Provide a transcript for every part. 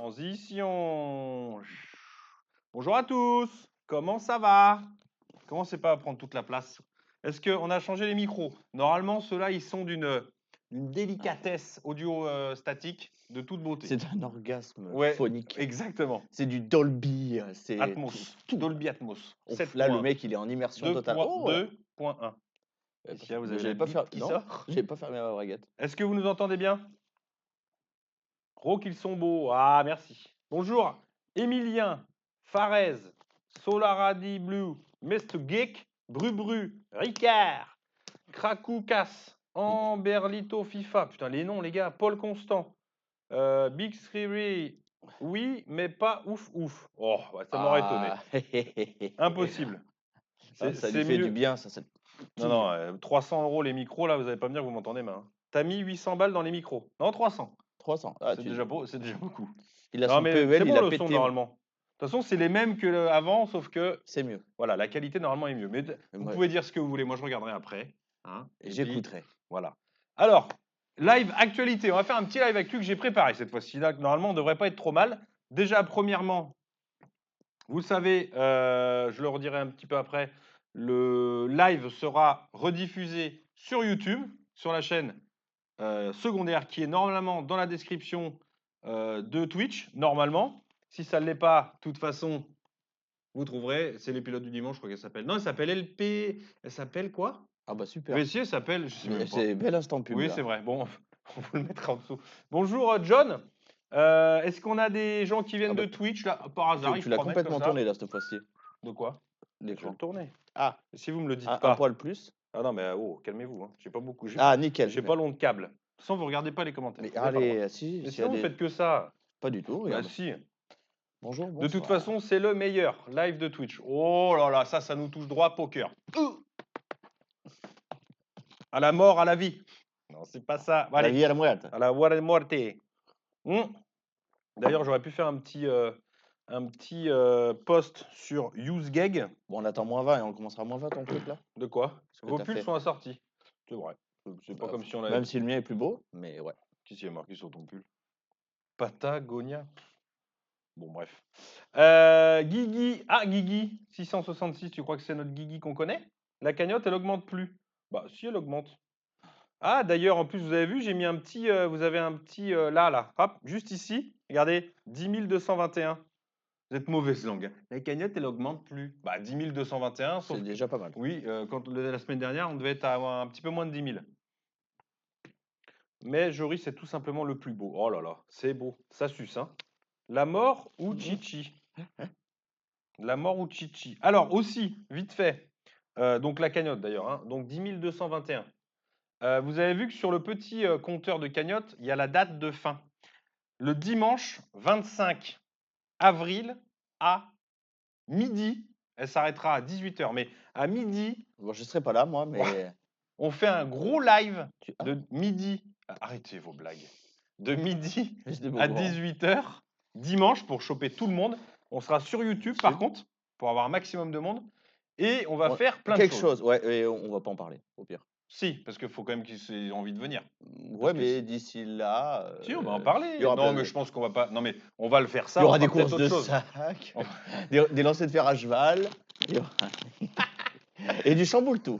Transition. Bonjour à tous. Comment ça va? Commencez pas à prendre toute la place. Est-ce qu'on a changé les micros? Normalement, ceux-là, ils sont d'une délicatesse audio statique de toute beauté. C'est un orgasme Ouais, phonique. exactement. C'est du Dolby, c'est Atmos. tout. Dolby Atmos. Ouf, là, le mec, il est en immersion totale. Oh là. 2.1. Ici, vous avez J'avais la pas bip qui non, sort. j'avais pas fermé ma braguette. Est-ce que vous nous entendez bien? Oh, qu'ils sont beaux. Ah, merci. Bonjour, Emilien, Farez, Solaradi Blue, Mr. Geek, Brubru, Ricard, Krakoukas, Amberlito FIFA. Putain, les noms, les gars. Paul Constant, Big Sriri. Oui, mais pas ouf ouf. Oh, bah, ça m'aurait étonné. Impossible. Ah, ça lui C'est fait du mieux. bien, ça. Non, non, 300 € les micros, là, vous allez pas me dire que vous m'entendez mal. Hein. T'as mis 800 balles dans les micros. Non, 300. 300. Ah, C'est déjà beaucoup. Il a Non, son mais PEL, c'est il bon a le pété. son normalement. De toute façon, c'est les mêmes que avant, sauf que C'est mieux. voilà, la qualité normalement est mieux. Mais vous Ouais. pouvez dire ce que vous voulez. Moi, je regarderai après. Hein, et puis, J'écouterai. voilà. Alors, live actualité. On va faire un petit live actu que j'ai préparé cette fois-ci. Là, normalement, on ne devrait pas être trop mal. Déjà, premièrement, vous savez, je le redirai un petit peu après, le live sera rediffusé sur YouTube, sur la chaîne secondaire qui est normalement dans la description de Twitch, normalement. Si ça ne l'est pas, de toute façon, vous trouverez. C'est les pilotes du dimanche, je crois qu'elle s'appelle. Non, elle s'appelle LP. Elle s'appelle quoi? Ah bah super. VC, elle s'appelle. Je sais même pas. C'est bel instant pub. Oui, là. c'est vrai. Bon, on vous le mettra en dessous. Bonjour, John. Est-ce qu'on a des gens qui viennent Ah bah, de Twitch là, par hasard? Tu Ils se l'as promènent complètement comme ça. tourné là cette fois-ci. De quoi? Je vais L'écran. le tourner. Ah, Si vous me le dites un pas. poil plus. Ah non, mais oh, calmez-vous. Hein. J'ai pas beaucoup. Ah, nickel. J'ai pas long de câble. De toute façon, vous regardez pas les commentaires. Mais Vous avez pas le droit. allez, si, Mais s'il y a sinon, vous des... faites que ça. Pas du tout, Bah regarde. si. Bonjour, De toute bonsoir. façon, c'est le meilleur live de Twitch. Oh là là, ça nous touche droit poker. À la mort, à la vie. Non, c'est pas ça. La Allez, vie à la muerte. à la muerte. D'ailleurs, j'aurais pu faire un petit post sur UseGag. Bon, on attend -20 et on commencera -20 ton truc là. De quoi? Ce que Vos t'as pulls fait. sont assortis. C'est vrai. C'est pas comme si on l'avait. Même si le mien est plus beau, mais ouais. Qu'est-ce qu'il y a marqué sur ton pull? Patagonia. Bon, bref. Guigui. Ah, Guigui, 666, tu crois que c'est notre Guigui qu'on connaît? La cagnotte, elle augmente plus. Bah, si, elle augmente. Ah, d'ailleurs, en plus, vous avez vu, j'ai mis un petit. Vous avez un petit. Là. Hop, juste ici. Regardez, 10 221. Vous êtes mauvaise langue. Hein. La cagnotte, elle augmente plus. Bah, 10 221, sauf C'est que. déjà pas mal. Oui, la semaine dernière, on devait être à un petit peu moins de 10 000. Mais Joris, c'est tout simplement le plus beau. Oh là là, c'est beau. Ça suce, hein. La mort ou Chichi? La mort ou Chichi? Alors, aussi, vite fait, donc la cagnotte d'ailleurs, hein, donc 10 221. Vous avez vu que sur le petit compteur de cagnotte, il y a la date de fin. Le dimanche 25 avril à midi, elle s'arrêtera à 18h, mais à midi, Bon, je serai pas là, moi, mais. Ouais. on fait un gros live Ah. de midi. Arrêtez vos blagues. De midi J'étais pas à au courant. 18h, dimanche, pour choper tout le monde. On sera sur YouTube, par contre, pour avoir un maximum de monde. Et on va faire plein de Quelque choses. chose, ouais, et on va pas en parler, au pire. Si, parce qu'il faut quand même qu'ils aient envie de venir. Ouais, mais d'ici là. Si, on va en parler. il y aura Non, plein mais de- je pense qu'on va pas. Non, mais on va le faire ça. Il y aura on des fera peut-être courses autre de chose. sac, des lancers de fer à cheval, il y aura- et du chamboule tout.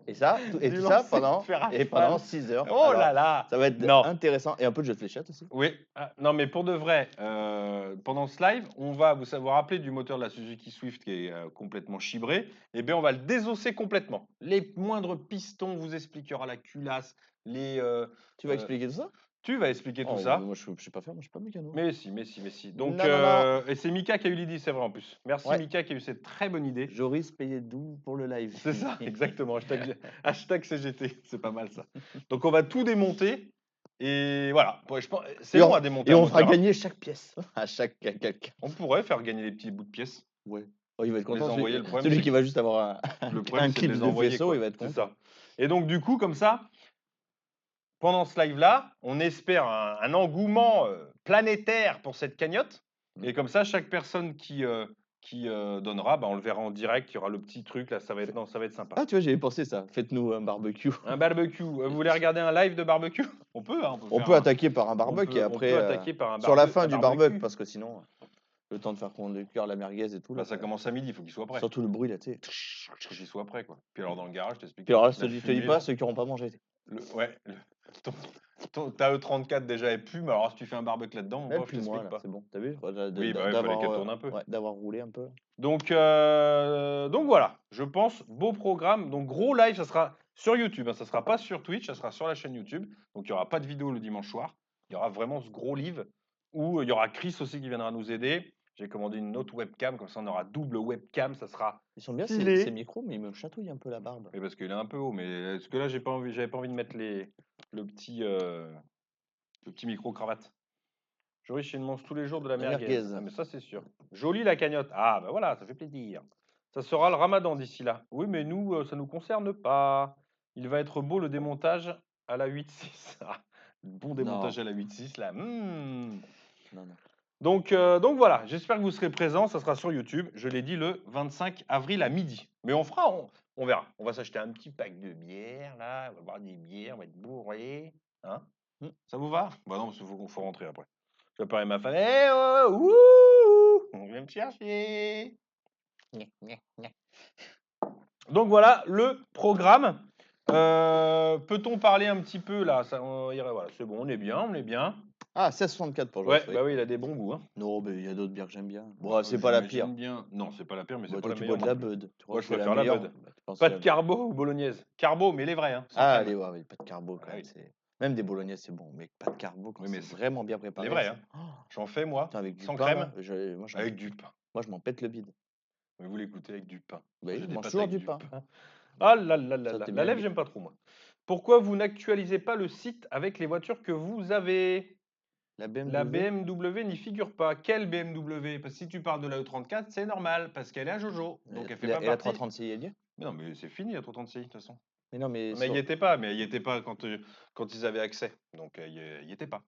Et ça, Du tout ça lancer de fer à cheval. pendant 6 heures. Oh là là. Ça va être Non. intéressant. Et un peu de jeu de fléchettes aussi. Oui. Ah, non, mais pour de vrai, pendant ce live, on va vous rappeler du moteur de la Suzuki Swift qui est complètement chibré. Eh bien, on va le désosser complètement. Les moindres pistons, on vous expliquera la culasse. Tu vas expliquer tout ça? Tu vas expliquer tout Oh, ça. moi, je sais pas faire, moi, je suis pas mécano. Mais si. Donc, Non. et c'est Mika qui a eu l'idée, c'est vrai en plus. Merci Ouais. Mika qui a eu cette très bonne idée. Joris payé 12 pour le live. C'est ça, exactement. Hashtag CGT, c'est pas mal ça. Donc on va tout démonter et voilà. Ouais, c'est long à démonter. Et un on fera moteur, hein. gagner chaque pièce à chaque quelqu'un. On pourrait faire gagner des petits bouts de pièces. Ouais. Oh, il va être Les content. envoyer, le problème, Celui c'est qui va juste avoir Le un problème, c'est de clip les de envoyer, faisceau, quoi. il va être C'est content. ça. Et donc du coup, comme ça, pendant ce live-là, on espère un engouement planétaire pour cette cagnotte. Et comme ça, chaque personne qui qui donnera, bah, on le verra en direct. Il y aura le petit truc là, ça va être, non, ça va être sympa. Ah, tu vois, j'avais pensé ça. Faites-nous un barbecue. Un barbecue. Vous voulez regarder un live de barbecue? On peut, hein, on peut On faire peut un. attaquer par un barbecue et On après, peut attaquer par un, sur la fin un du barbecue, barbecue. parce que sinon, le temps de faire cuire la merguez et tout, Bah, là, ça commence à midi, il faut qu'il soit prêt. surtout le bruit, là, tu sais. Faut qu'il soit prêt, quoi. Puis alors dans le garage, je t'explique. Puis alors là, je La te dis fumée, pas là. ceux qui n'auront pas mangé. Ouais. Ta E34 déjà est pu, mais alors si tu fais un barbecue là-dedans, mon Ouais, pauvre, je puis moi, t'explique là, pas. c'est bon. T'as vu? Oui, bah ouais, fallait qu'elle tourne un peu. Ouais, d'avoir roulé un peu. Donc voilà, je pense, beau programme. Donc gros live, ça sera sur YouTube, hein, ça sera pas sur Twitch, ça sera sur la chaîne YouTube. Donc il y aura pas de vidéo le dimanche soir. Il y aura vraiment ce gros live où il y aura Chris aussi qui viendra nous aider. J'ai commandé une autre webcam, comme ça on aura double webcam, ça sera Ils sont bien stylé. ces micros, mais ils me chatouillent un peu la barbe. Oui, parce qu'il est un peu haut, mais est-ce que là j'avais pas envie de mettre le petit micro cravate. Joris chez une mange tous les jours de la La merguez. merguez. Ah, mais ça c'est sûr. Jolie la cagnotte. Ah bah voilà, ça fait plaisir. Ça sera le ramadan d'ici là. Oui, mais nous, ça nous concerne pas. Il va être beau le démontage à la 8.6. Ah, bon démontage Non. à la 8.6 là. Non, non. Donc voilà, j'espère que vous serez présents. Ça sera sur YouTube. Je l'ai dit le 25 avril à midi. Mais on verra. On va s'acheter un petit pack de bière là. On va boire des bières, on va être bourré. Hein? Hmm. Ça vous va? Bah non, parce qu'il faut rentrer après. Je vais parler à ma femme. Eh oh, ouh, on vient me chercher. Donc voilà le programme. Peut-on parler un petit peu là voilà, c'est bon, on est bien, on est bien. Ah, 16,64 pour Ouais, Joris, oui. bah oui, il a des bons goûts. Hein. Non, mais il y a d'autres bières que j'aime bien. Bon, Bah, c'est pas la pire. j'imagine bien. Non, c'est pas la pire, mais c'est Bah, pas toi, la tu bois meilleure de non la plus. Bud. Tu crois Moi, que je c'est la préfère la meilleure? Bud. Bah, tu penses Pas que de la- carbo ou bolognaise. Carbo, mais les vrais, hein, sans Ah, crème. allez, ouais, pas de carbo quand Ah même. oui. Même des bolognaises, c'est bon, mais pas de carbo quand Oui, mais c'est vraiment bien les préparé. vrais, hein. Oh, J'en fais moi, putain, avec du sans pain, crème, là, avec du pain. moi, je m'en pète le bide. Mais vous l'écoutez avec du pain. Bah Moi, oui, j'ai je des mange pâtes toujours avec du du pain. pain. Ah là là là Ça, là. t'es La bien lèvre, gay. j'aime pas trop, moi. Pourquoi vous n'actualisez pas le site avec les voitures que vous avez? La La BMW? BMW n'y figure pas. Quelle BMW? Parce que si tu parles de la E34, c'est normal, parce qu'elle est à Jojo. Donc elle fait pas Et la partie. 336 il y a lieu? Mais non, mais c'est fini la 336, de toute façon. Mais non, mais Mais il y sur... était pas, mais il y était pas quand ils avaient accès. Donc il y était pas.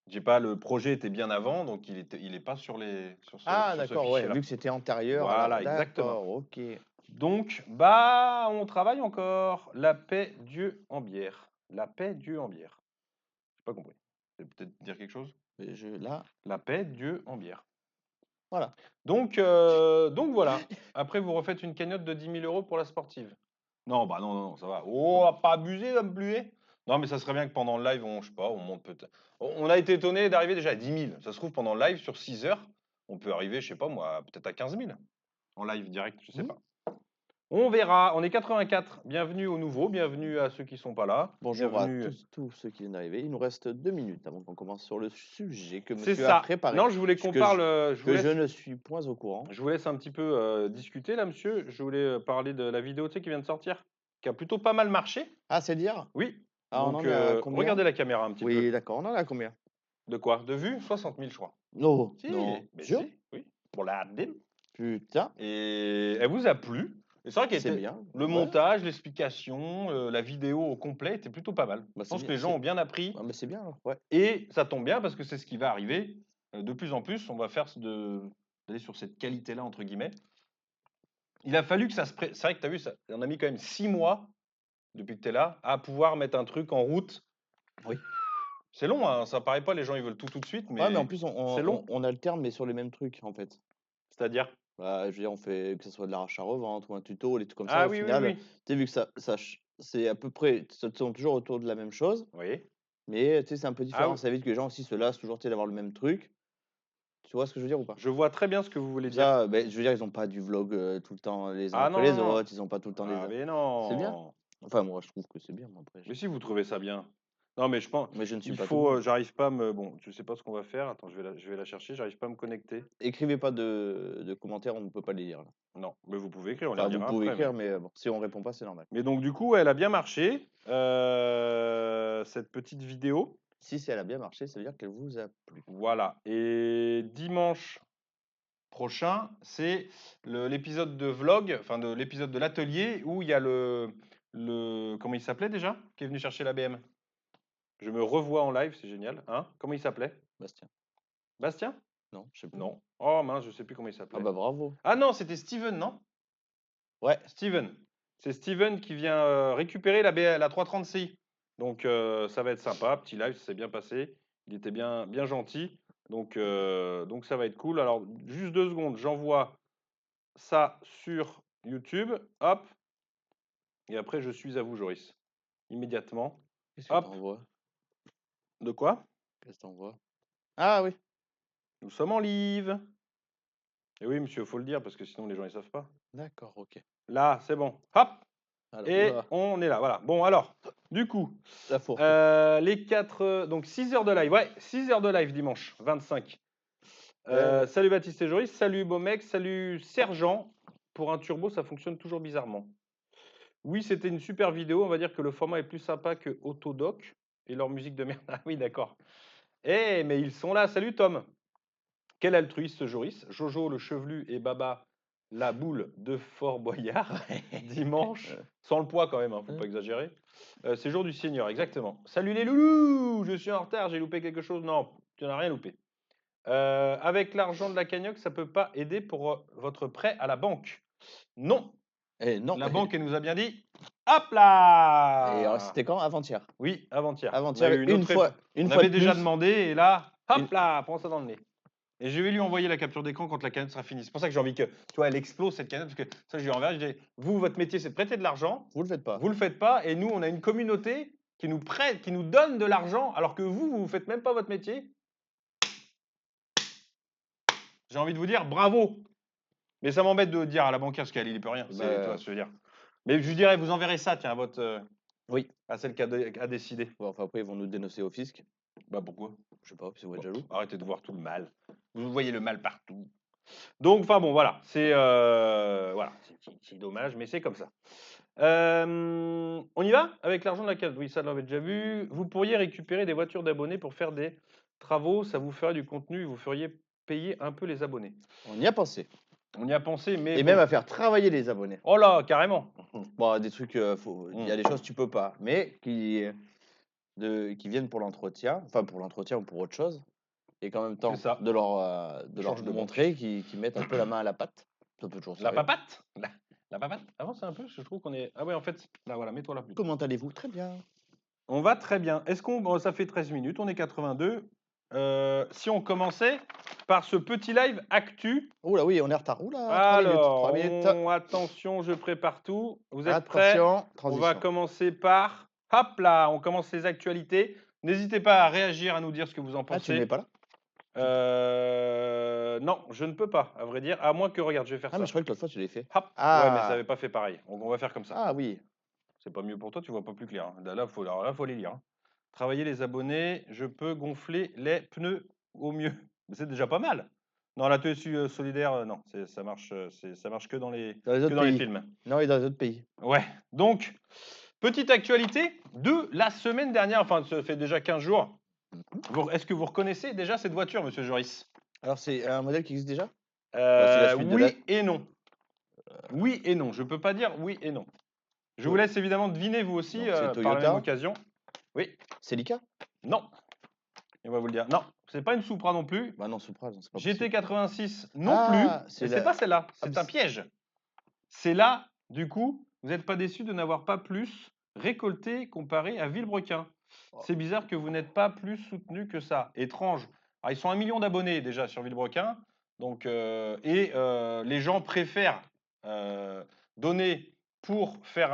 J'ai pas, le projet était bien avant, donc il est pas Ah, sur ce d'accord, ouais, fichier-là. vu que c'était antérieur à la... Voilà, exactement. D'accord, ok. Donc, bah, on travaille encore. La paix, Dieu en bière. La paix, Dieu en bière. J'ai pas compris. C'est peut-être dire quelque chose? Mais là, La paix, Dieu en bière. voilà. Donc voilà. Après, vous refaites une cagnotte de 10 000 euros pour la sportive. Non, bah non, non, ça va. Oh, pas abuser, va me pluer. Non, mais ça serait bien que pendant le live, je sais pas, on monte peut-être. On a été étonné d'arriver déjà à 10 000. Ça se trouve, pendant le live, sur 6 heures, on peut arriver, je sais pas moi, peut-être à 15 000. En live direct, je sais Hmm. pas. On verra. On est 84. Bienvenue aux nouveaux, bienvenue à ceux qui sont pas là. Bonjour à Bienvenue. tous ceux qui viennent d'arriver. Il nous reste 2 minutes avant qu'on commence sur le sujet que C'est monsieur a ça. préparé. Non, je voulais qu'on Que parle. que je ne suis point au courant. Je vous laisse un petit peu discuter là, monsieur. Je voulais parler de la vidéo tu sais, qui vient de sortir, qui a plutôt pas mal marché. Ah, c'est dire? Oui. Ah, on Donc, en est à combien? regardez la caméra un petit peu. Oui, d'accord, on en est à combien? De quoi? De vues? 60 000, je crois. Non, Si, non, mais sûr? si, oui. Pour la dim. Putain, Et elle vous a plu. Et c'est vrai qu'elle c'est était. bien. Le Ouais, montage, l'explication, la vidéo au complet était plutôt pas mal. bah, Je c'est pense bien. que les gens ont bien appris. Ah, mais c'est bien, alors, ouais. Et ça tombe bien parce que c'est ce qui va arriver. De plus en plus, on va faire d'aller sur cette qualité-là, entre guillemets. Il a fallu que ça se. C'est vrai que tu as vu, ça, on a mis quand même 6 mois, depuis que tu es là, à pouvoir mettre un truc en route. Oui. C'est long, hein, ça paraît pas, les gens ils veulent tout de suite, Ouais, mais en mais plus, c'est long. on alterne, mais sur les mêmes trucs, en fait. C'est-à-dire? Bah, je veux dire, on fait que ce soit de l'arrache-à-revente ou un tuto, les trucs comme ça. Ah Au oui, oui, final, oui. tu sais, vu que c'est à peu près, ça tourne toujours autour de la même chose, Oui. mais tu sais, c'est un peu Ah différent. oui, Ça évite que les gens aussi se lassent toujours, tu sais, d'avoir le même truc. Tu vois ce que je veux dire ou pas? je vois très bien ce que vous voulez Comme dire. ça, ben, je veux dire, ils ont pas du vlog tout le temps les uns Ah après non, les non, non. autres, ils ont pas tout le temps les Ah uns. mais C'est bien. non. Enfin, moi, je trouve que c'est bien. Mais après, Mais si vous trouvez ça bien. Non, mais je pense, mais je ne suis il pas tout le faut, monde. j'arrive pas à me, bon, je sais pas ce qu'on va faire. Attends, je vais la chercher, j'arrive pas à me connecter. Écrivez pas de commentaires, on ne peut pas les lire là. Non, mais vous pouvez écrire, on les Enfin, vous relira pouvez après. écrire, mais bon, si on répond pas, c'est normal. Mais donc du coup, elle a bien marché, cette petite vidéo. Si elle a bien marché, ça veut dire qu'elle vous a plu. Voilà. Et dimanche prochain, c'est l'épisode de vlog, enfin de l'épisode de l'atelier où il y a comment il s'appelait déjà? Qui est venu chercher la BM? Je me revois en live, c'est génial. Hein? Comment il s'appelait? Bastien. Bastien? Non, je sais pas. Non. Oh mince, je sais plus comment il Ah s'appelait. bah bravo. Ah non, c'était Steven, non? Ouais. Steven. C'est Steven qui vient récupérer la 330 Ci. Donc ça va être sympa. Petit live, ça s'est bien passé. Il était bien, bien gentil. Donc ça va être cool. Alors, juste 2 secondes, j'envoie ça sur YouTube. Hop. Et après, je suis à vous, Joris. Immédiatement. Qu'est-ce que Hop. t'envoies? De quoi? Qu'est-ce que t'envoies? Ah oui. Nous sommes en live. Et oui, monsieur, il faut le dire parce que sinon les gens ne savent pas. D'accord, ok. Là, c'est bon. Hop. Alors, Et oula, on est là. Voilà. Bon, alors, du coup, la fourche. les 4. Donc 6 heures de live. Ouais, 6 heures de live dimanche 25. Salut Baptiste et Joris. Salut Beaumec. Salut Sergent. Pour un turbo, ça fonctionne toujours bizarrement. Oui, c'était une super vidéo. On va dire que le format est plus sympa que Autodoc et leur musique de merde. Ah oui, d'accord. Eh, mais ils sont là. Salut Tom. Quel altruiste Joris. Jojo le chevelu et Baba la boule de Fort Boyard. Dimanche. Sans le poids quand même, faut pas exagérer. C'est jour du Seigneur, exactement. Salut les loulous. Je suis en retard, j'ai loupé quelque chose. Non, tu n'as rien loupé. Avec l'argent de la cagnotte, ça peut pas aider pour votre prêt à la banque. Non. Non. La banque, elle nous a bien dit. Hop là. Et alors, c'était quand? Avant-hier. Oui, avant-hier. On a Avant-hier, eu une une autre fois, une On fois avait de déjà plus. demandé et là, Une- hop là, prends ça dans le nez. Et je vais lui envoyer la capture d'écran quand la cagnotte sera finie. C'est pour ça que j'ai envie que, tu vois, elle explose cette cagnotte, parce que ça, je lui enverrai. Je dis, vous, votre métier, c'est de prêter de l'argent. Vous le faites pas. Vous le faites pas. Et nous, on a une communauté qui nous prête, qui nous donne de l'argent, alors que vous faites même pas votre métier. J'ai envie de vous dire, bravo. Mais ça m'embête de dire à la banquière, parce qu'elle, il peut rien. Tu vois ce que je veux dire. Mais je lui dirais, vous enverrez ça, tiens, à votre. Oui. À celle qui a décidé. Bon, enfin, après, ils vont nous dénoncer au fisc. Bah pourquoi? Je sais pas, parce qu'ils vont être jaloux. Arrêtez de voir tout le mal. Vous voyez le mal partout. Donc, enfin bon, voilà. C'est dommage, mais c'est comme ça. On y va avec l'argent de la case. Oui, ça, l'avait déjà vu. Vous pourriez récupérer des voitures d'abonnés pour faire des travaux. Ça vous ferait du contenu. Vous feriez payer un peu les abonnés. On y a pensé. On y a pensé, mais Et bon. même à faire travailler les abonnés. Oh là, carrément. Bon, des trucs, il y a des choses que tu peux pas, mais qui viennent pour l'entretien, enfin pour l'entretien ou pour autre chose, et qu'en même temps C'est ça. de leur Change de banque. montrer qu'ils mettent un peu la main à la pâte. Ça peut toujours La servir. papate. La papate. Avance un peu, je trouve qu'on est. Ah ouais, en fait, là, voilà, mets-toi là. Comment allez-vous? Très bien. On va très bien. Est-ce qu'on. Bon, ça fait 13 minutes, on est 82. Si on commençait par ce petit live actu. Oula, oui, on est en retard. Oula, 3 minutes. Alors, 3 minutes. attention, je prépare tout. Vous êtes prêts? Attention, On va transition. commencer par. Hop là, on commence les actualités. N'hésitez pas à réagir, à nous dire ce que vous en Ah, tu ne mets pensez. pas là? Non, je ne peux pas, à vrai dire. À moins que, regarde, je vais faire Ah, ça. mais je croyais que l'autre fois tu l'avais fait. Hop. Ouais, mais ça n'avait pas fait pareil. Donc, on va faire comme ça. Ah oui. C'est pas mieux pour toi, tu vois pas plus clair. Là, faut les lire. Travailler les abonnés, je peux gonfler les pneus au mieux. Mais c'est déjà pas mal. Non, la TSU solidaire, non, ça marche que dans les, Dans les autres les pays. films. Non, et dans les autres pays. Ouais. Donc, petite actualité de la semaine dernière, enfin, ça fait déjà 15 jours. Est-ce que vous reconnaissez déjà cette voiture, monsieur Joris? Alors, c'est un modèle qui existe déjà? c'est la suite de la- Oui et non. Oui et non. Je peux pas dire oui et non. Je vous laisse évidemment deviner vous aussi Donc, c'est par la même Toyota? occasion. Oui. Celica? Non. Et on va vous le dire. Non, c'est pas une Supra non plus. Bah non, Supra, non, c'est pas possible. GT86 non Ah, plus. c'est Et c'est la- pas celle-là. Ah, C'est mais un piège. C'est là, du coup, vous n'êtes pas déçu de n'avoir pas plus récolté comparé à Villebrequin. C'est bizarre que vous n'êtes pas plus soutenu que ça. Étrange. Ah, ils sont 1 million d'abonnés déjà sur Villebrequin. Donc, les gens préfèrent donner pour faire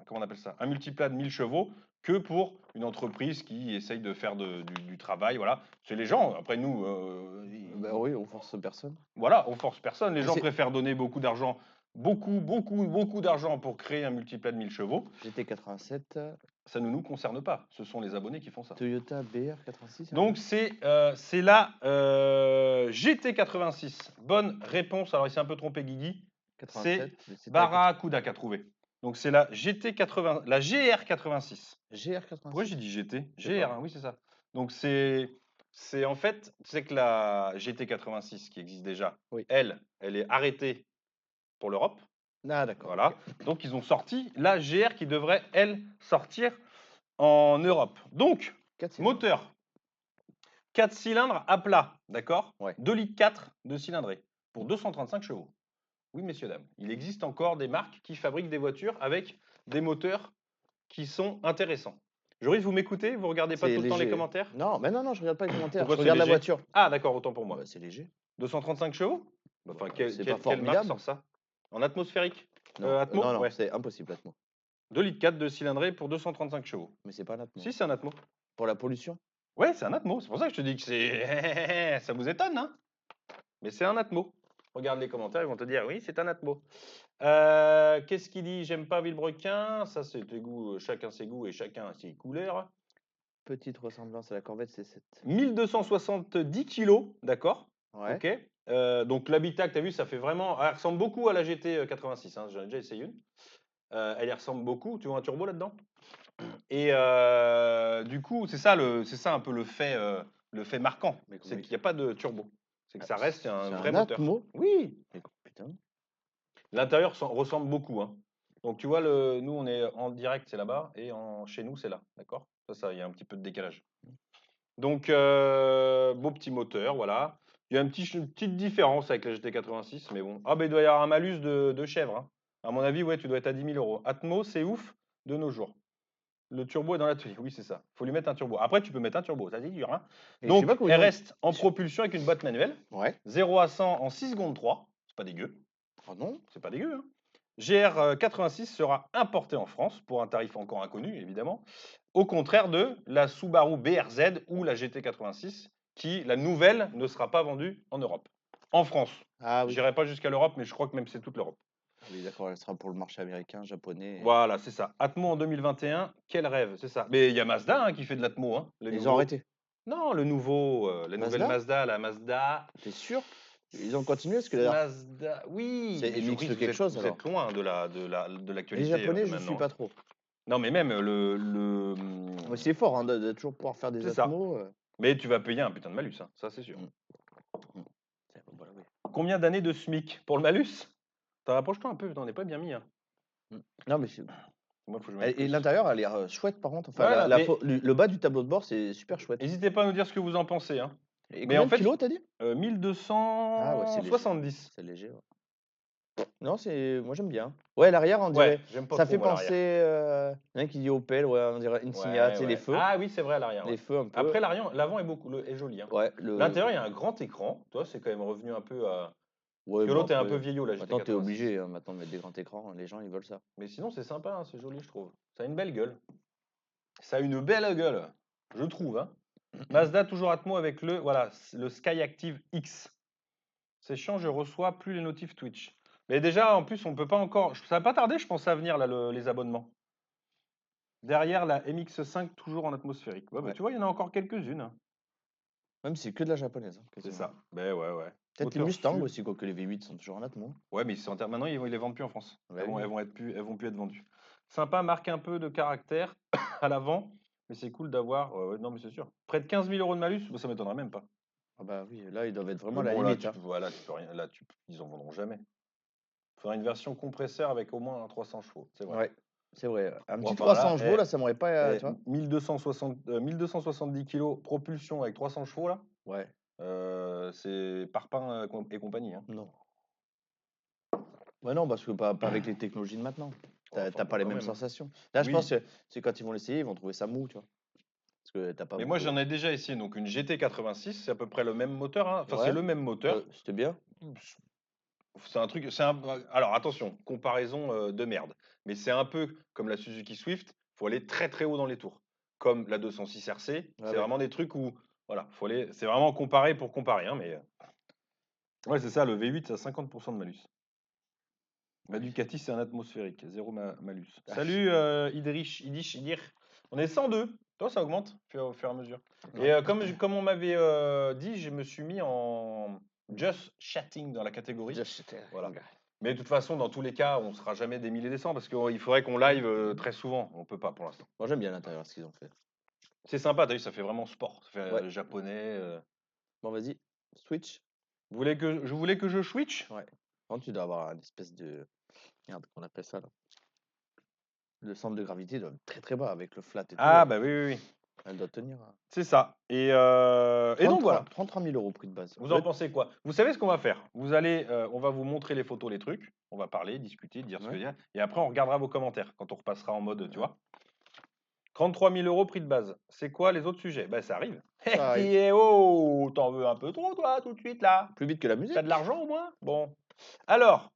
comment on appelle ça, un multiplat de 1000 chevaux que pour une entreprise qui essaye de faire du travail. Voilà. C'est les gens. Après, nous, Bah oui, on force personne. voilà, on force personne. Les Mais gens c'est- préfèrent donner beaucoup d'argent, beaucoup d'argent pour créer un multiplat de 1000 chevaux. GT87, Ça ne nous concerne pas. Ce sont les abonnés qui font ça. Toyota BR86. Donc, c'est la GT86. Bonne réponse. Alors, il s'est un peu trompé, Guigui. 87. C'est Barracuda qui a trouvé. Donc, c'est la GT80, la GR86. GR86. Pourquoi j'ai dit GT? Je sais GR, pas. hein, oui, c'est ça. Donc, c'est en fait, tu sais que la GT86 qui existe déjà, Oui. elle est arrêtée pour l'Europe. Ah, d'accord. Voilà. ok. Donc, ils ont sorti la GR qui devrait, elle, sortir en Europe. Donc, Quatre cylindres. moteur 4 cylindres à plat, d'accord? Ouais. 2 litres 4 de cylindrée pour 235 chevaux. Oui, messieurs, dames, il existe encore des marques qui fabriquent des voitures avec des moteurs qui sont intéressants. Joris, vous m'écoutez? Vous regardez pas C'est tout le temps les léger. commentaires? Non, mais non, je regarde pas les commentaires. Pourquoi Je c'est regarde la léger? voiture. Ah d'accord, autant pour moi. Bah, c'est léger. 235 chevaux? Bah, enfin, C'est pas quelle marque formidable. sort ça? En atmosphérique? Non, Atmo? non, Ouais. c'est impossible, Atmo. 2 litres 4 de cylindrée pour 235 chevaux. Mais c'est pas un Atmo. Si, c'est un Atmo. Pour la pollution? Ouais, c'est un Atmo. C'est pour ça que je te dis que c'est. Ça vous étonne, hein? Mais c'est un Atmo. Regarde les commentaires, ils vont te dire oui, c'est un Atmo. Qu'est-ce qu'il dit? J'aime pas Villebrequin. Ça, c'est tes goûts, chacun ses goûts et chacun ses couleurs. Petite ressemblance à la Corvette C7. 1270 kilos, d'accord? Ouais. Ok. Donc l'habitacle, tu as vu, ça fait vraiment. Elle ressemble beaucoup à la GT 86. Hein, j'en ai déjà essayé une. Elle y ressemble beaucoup. Tu vois un turbo là-dedans? Et du coup, c'est ça un peu le fait marquant. Mais C'est mais qu'il n'y a pas de turbo. C'est que ça reste un c'est vrai un moteur. Atmo? Oui. Mais putain. L'intérieur ressemble beaucoup. Hein. Donc tu vois, nous on est en direct, c'est là-bas, et chez nous c'est là, d'accord? Ça, il y a un petit peu de décalage. Donc beau petit moteur, voilà. Il y a une petite différence avec la GT86, mais bon. Ah ben il doit y avoir un malus de chèvre. Hein. À mon avis, ouais, tu dois être à 10 000 euros. Atmo, c'est ouf de nos jours. Le turbo est dans l'atelier, oui, c'est ça. Faut lui mettre un turbo. Après, tu peux mettre un turbo, ça c'est dur. Hein. Et je sais pas Donc, comment elle ils ont. reste en propulsion avec une boîte manuelle. Ouais. 0 à 100 en 6 secondes 3. C'est pas dégueu. Oh non. C'est pas dégueu. Hein. GR86 sera importé en France pour un tarif encore inconnu, évidemment. Au contraire de la Subaru BRZ ou la GT86, qui, la nouvelle, ne sera pas vendue en Europe. En France. Ah oui. J'irai pas jusqu'à l'Europe, mais je crois que même c'est toute l'Europe. Oui, d'accord, elle sera pour le marché américain, japonais. Voilà, c'est ça. Atmo en 2021, quel rêve, c'est ça. Mais il y a Mazda hein, qui fait de l'Atmo. Hein, le Ils ont nouveau. arrêté. Non, le nouveau, la nouvelle Mazda? Mazda, la Mazda. T'es sûr? Ils ont continué parce que d'ailleurs, Mazda, oui. c'est Mais MX Joris, quelque chose vous alors. êtes loin de Les l'actualité japonais, je suis maintenant. pas trop. Non, mais même Mais c'est fort hein, de toujours pouvoir faire des c'est ça. Atmos. Mais tu vas payer un putain de malus, hein, ça c'est sûr. Mm. Voilà, oui. Combien d'années de SMIC pour le malus? T'en rapproches-toi un peu, t'en es pas bien mis. Hein. Non, mais Moi, faut que je mette et plus. l'intérieur a l'air chouette par contre. Enfin, Voilà, mais le bas du tableau de bord, c'est super chouette. n'hésitez pas à nous dire ce que vous en pensez. Hein. Et Mais combien en de fait, kilos, t'as dit? Ah ouais, c'est léger. 1270. C'est léger, ouais. Non, moi j'aime bien. Ouais, l'arrière, on Ouais, dirait. j'aime pas Ça trop fait moi penser. Il y en a qui dit Opel, ouais, on dirait Insignia, tu Ouais, sais, les ouais. feux. Ah oui, c'est vrai à l'arrière. Les Ouais. feux un peu. Après, l'avant est joli. Hein. Ouais, L'intérieur, il y a un grand écran. Toi, c'est quand même revenu un peu à. Parce Ouais, que bon, l'autre est un peu après. vieillot, la Maintenant, t'es GT86. obligé hein, maintenant de mettre des grands écrans. Les gens, ils veulent ça. Mais sinon, c'est sympa, hein, c'est joli, je trouve. Ça a une belle gueule. Ça a une belle gueule, je trouve. Hein. Mazda, toujours Atmo avec le Skyactiv X. C'est chiant, je reçois plus les notifs Twitch. Mais déjà, en plus, on peut pas encore. Ça va pas tarder, je pense, à venir, là, les abonnements. Derrière, la MX5, toujours en atmosphérique. Ouais, bah, Ouais. tu vois, il y en a encore quelques-unes. Hein. Même si c'est que de la japonaise. Hein, C'est quasiment. ça. Ben ouais. Peut-être les Moteur Mustangs sud. aussi, quoique les V8 sont toujours en Atmo. Ouais, mais maintenant, ils les vendent plus en France. Ouais, Elles oui. elles vont plus être vendues. Sympa, marque un peu de caractère à l'avant, mais c'est cool d'avoir. Ouais, non, mais c'est sûr. Près de 15 000 euros de malus, bah, ça m'étonnerait même pas. Ah bah oui, là, ils doivent être vraiment Mais à la bon, là, limite. Hein. voilà, tu peux rien. Là, ils en vendront jamais. Il faudra une version compresseur avec au moins un 300 chevaux, c'est vrai. Ouais, c'est vrai. Un Bon, petit enfin, 300 chevaux, là, ça m'aurait pas. Tu vois 1270 kilos propulsion avec 300 chevaux, là, Ouais. c'est Parpin et compagnie. Hein. Non. Ouais, non, parce que pas avec les technologies de maintenant. Enfin, T'as bon, pas les quand mêmes même. Hein. sensations. Là, je Oui. pense que c'est quand ils vont l'essayer, ils vont trouver ça mou, tu vois. Parce que t'as pas Mais moi, beaucoup. j'en ai déjà essayé. Donc, une GT86, c'est à peu près le même moteur. Hein. Enfin, c'est Ouais. le même moteur. C'était bien. C'est un truc. Alors, attention, comparaison de merde. Mais c'est un peu comme la Suzuki Swift. Il faut aller très très haut dans les tours. Comme la 206 RC. Ah C'est ouais. vraiment des trucs où. Voilà, faut aller. C'est vraiment comparé pour comparer. Hein, mais. Ouais, c'est ça. Le V8, ça a 50% de malus. Ma Ducati, c'est un atmosphérique. Zéro malus. Ah. Salut Idir. On est 102. Toi, ça augmente au fur et à mesure. Ouais. Et comme on m'avait dit, je me suis mis en just chatting dans la catégorie. Voilà. Mais de toute façon, dans tous les cas, on ne sera jamais des milliers des cents parce qu'il faudrait qu'on live très souvent. On peut pas pour l'instant. Moi, j'aime bien l'intérieur, ce qu'ils ont fait. C'est sympa, t'as vu, ça fait vraiment sport. Ça fait Ouais. japonais. Bon, vas-y. Switch. Vous voulez que je switch? Ouais. Quand tu dois avoir une espèce de. Merde, qu'on appelle ça, là. Le centre de gravité doit être très très bas avec le flat et tout. Ah, bah oui. Elle doit tenir. C'est ça. Et donc voilà. 33 000 € prix de base. Vous en pensez quoi? Vous savez ce qu'on va faire? Vous allez, on va vous montrer les photos, les trucs. On va parler, discuter, dire ce Ouais. qu'il y a. Et après, on regardera vos commentaires quand on repassera en mode, tu Ouais. vois. 33 000 € prix de base. C'est quoi les autres sujets? Ben, ça arrive. Ça arrive. Et oh, t'en veux un peu trop, toi, tout de suite, là? Plus vite que la musique. T'as de l'argent au moins? Bon. Alors,